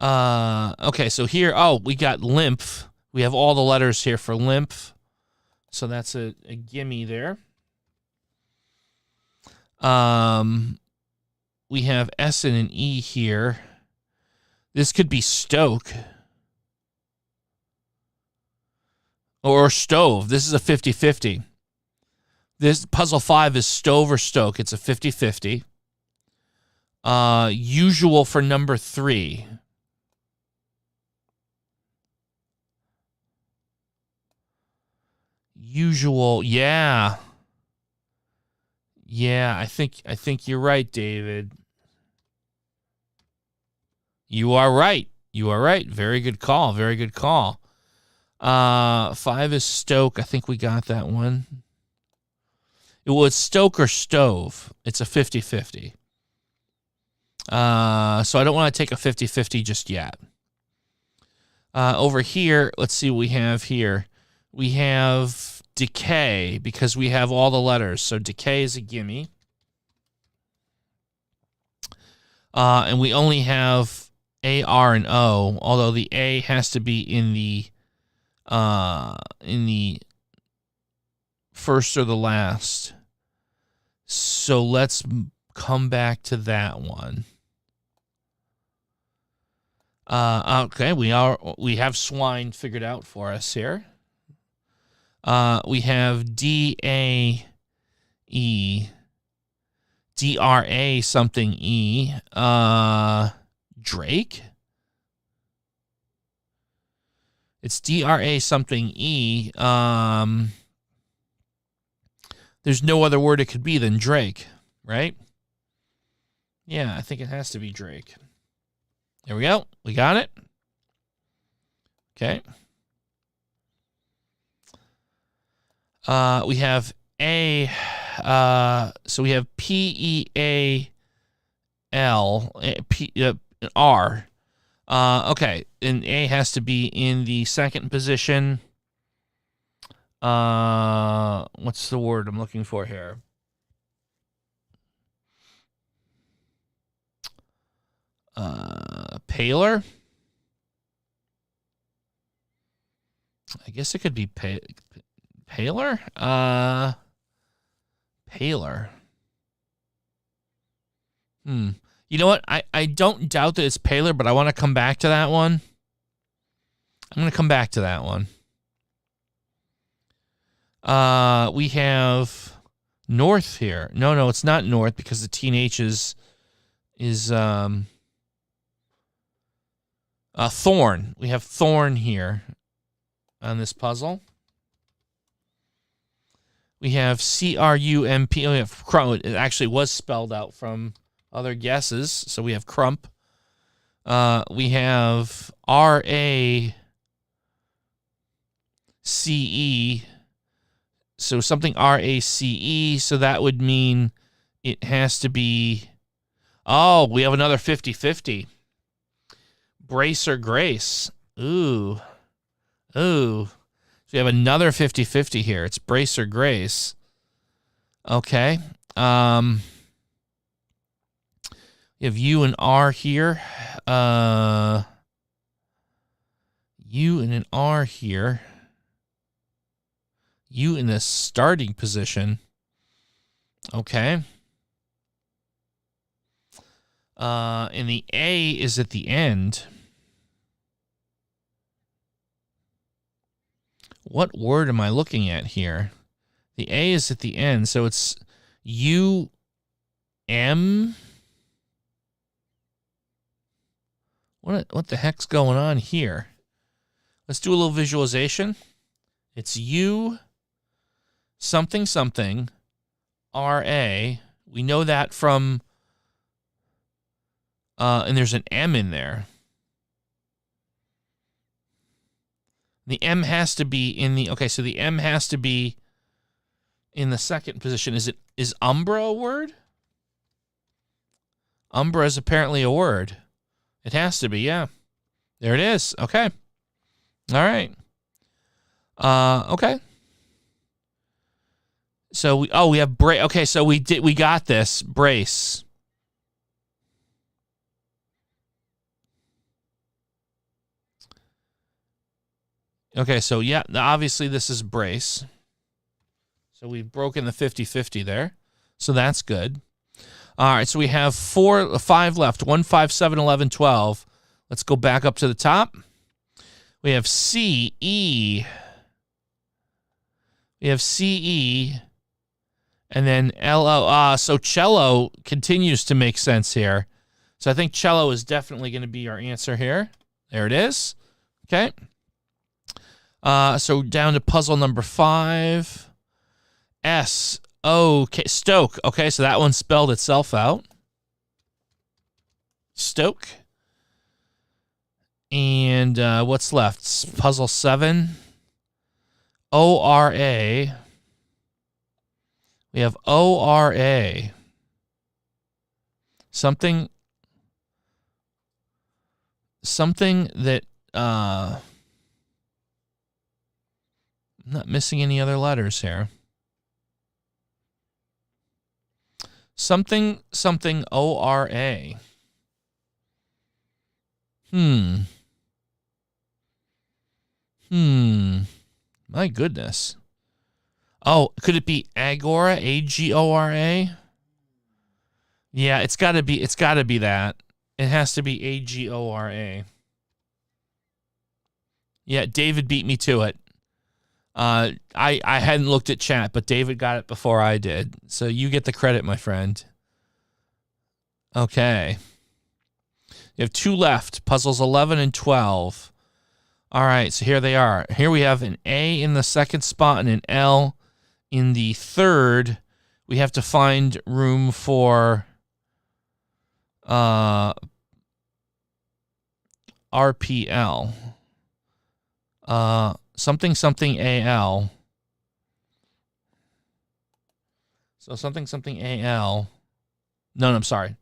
Okay, so here, we got lymph. We have all the letters here for lymph. So that's a gimme there. We have S and an E here. This could be Stoke. Or stove. This is a 50-50. This puzzle 5 is stove or stoke. It's a 50-50. Usual for number 3. Usual, yeah. Yeah, I think you're right, David. You are right. You are right. Very good call. Very good call. 5 is stoke. I think we got that one. It was stoke or stove. It's a 50-50. So I don't want to take a 50-50 just yet. Over here, let's see what we have here. We have decay because we have all the letters. So decay is a gimme. And we only have A, R, and O, although the A has to be in the first or the last. So let's come back to that one. Okay, we have swine figured out for us here. We have D-A-E, D-R-A something E, Drake. It's D-R-A something E. There's no other word it could be than Drake, right? Yeah, I think it has to be Drake. There we go. We got it. Okay. We have A, so we have P-E-A-L, R. Okay, and A has to be in the second position. What's the word I'm looking for here? Paler? I guess it could be paler? Paler. You know what? I don't doubt that it's paler, but I want to come back to that one. I'm going to come back to that one. We have north here. No, it's not north because the teenage is thorn. We have thorn here on this puzzle. We have C-R-U-M-P. Oh, we have crump. It actually was spelled out from other guesses. So we have crump. We have R-A-C-E. So something R-A-C-E. So that would mean it has to be... Oh, we have another 50-50. Brace or grace. Ooh. So we have another 50-50 here. It's brace or grace. Okay. We have U and R here. U and an R here. U in the starting position. Okay. And the A is at the end. What word am I looking at here? The A is at the end, so it's U-M. What the heck's going on here? Let's do a little visualization. It's U something something R-A. We know that from... and there's an M in there. The M has to be in the... Okay, so the M has to be in the second position. Is umbra a word? Umbra is apparently a word. It has to be, yeah. There it is. Okay. All right. Okay. So we have brace. Okay, so we got this. Brace. Okay, so yeah, obviously this is brace. So we've broken the 50-50 there. So that's good. All right, so we have 5 left. 1, 5, 7, 11, 12. Let's go back up to the top. We have C, E, We have CE, and then LO. So cello continues to make sense here. So I think cello is definitely going to be our answer here. There it is. Okay. So down to puzzle number 5. S-O-K. Stoke. Okay, so that one spelled itself out. Stoke. And what's left? Puzzle 7. O-R-A. We have O-R-A. Something that I'm not missing any other letters here. Something O-R-A. My goodness. Oh, could it be Agora? A-G-O-R-A? Yeah, it's gotta be that. It has to be A-G-O-R-A. Yeah, David beat me to it. I hadn't looked at chat, but David got it before I did. So you get the credit, my friend. Okay. You have 2 left. Puzzles 11 and 12. All right, so here they are. Here we have an A in the second spot and an L in the third. We have to find room for RPL. Something AL. So something AL. No, I'm sorry.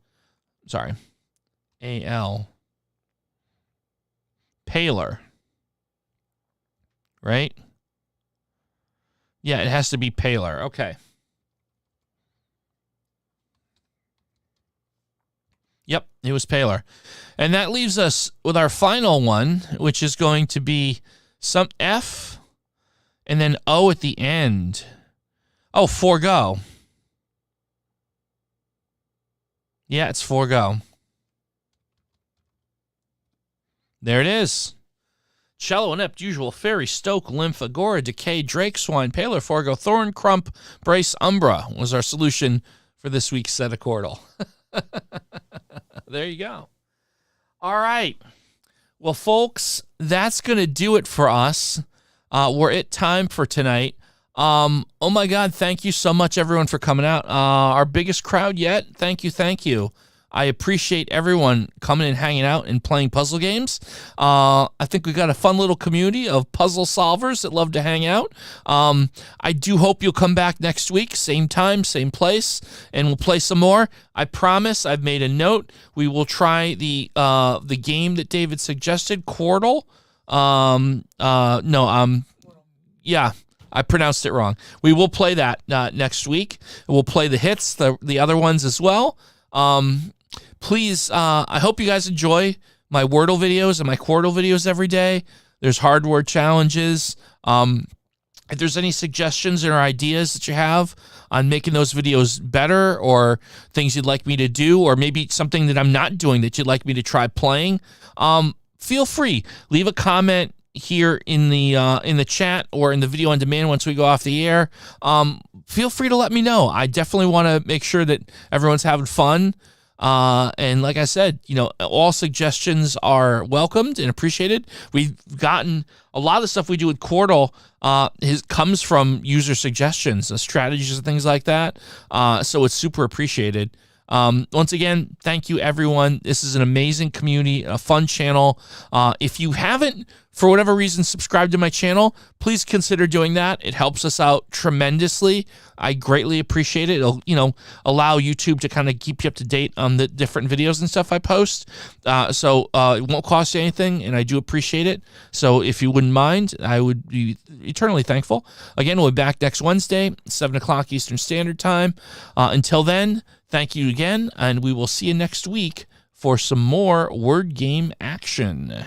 AL. Paler. Right? Yeah, it has to be paler. Okay. Yep, it was paler. And that leaves us with our final one, which is going to be some F and then O at the end. Oh, forego. Yeah, it's forego. There it is. Cello, inept, usual, fairy, stoke, lymph, agora, decay, drake, swine, paler, forego, thorn, crump, brace, umbra was our solution for this week's Sedecordle. There you go. All right. Well, folks, that's going to do it for us. We're at time for tonight. Oh, my God. Thank you so much, everyone, for coming out. Our biggest crowd yet. Thank you. I appreciate everyone coming and hanging out and playing puzzle games. I think we got a fun little community of puzzle solvers that love to hang out. I do hope you'll come back next week, same time, same place, and we'll play some more. I promise. I've made a note. We will try the game that David suggested, Quordle. Yeah. I pronounced it wrong. We will play that next week. We'll play the hits, the other ones as well. Please, I hope you guys enjoy my Wordle videos and my Quordle videos every day. There's hard word challenges. If there's any suggestions or ideas that you have on making those videos better, or things you'd like me to do, or maybe something that I'm not doing that you'd like me to try playing, feel free. Leave a comment here in the chat or in the video on demand once we go off the air. Feel free to let me know. I definitely want to make sure that everyone's having fun. And like I said, all suggestions are welcomed and appreciated. We've gotten a lot of the stuff we do with Quordle comes from user suggestions, strategies and things like that. So it's super appreciated. Once again, thank you, everyone. This is an amazing community, a fun channel. If you haven't, for whatever reason, subscribed to my channel, please consider doing that. It helps us out tremendously. I greatly appreciate it. It'll, allow YouTube to kind of keep you up to date on the different videos and stuff I post. So it won't cost you anything, and I do appreciate it. So if you wouldn't mind, I would be eternally thankful. Again, we'll be back next Wednesday, 7 o'clock Eastern Standard Time. Until then, thank you again, and we will see you next week for some more word game action.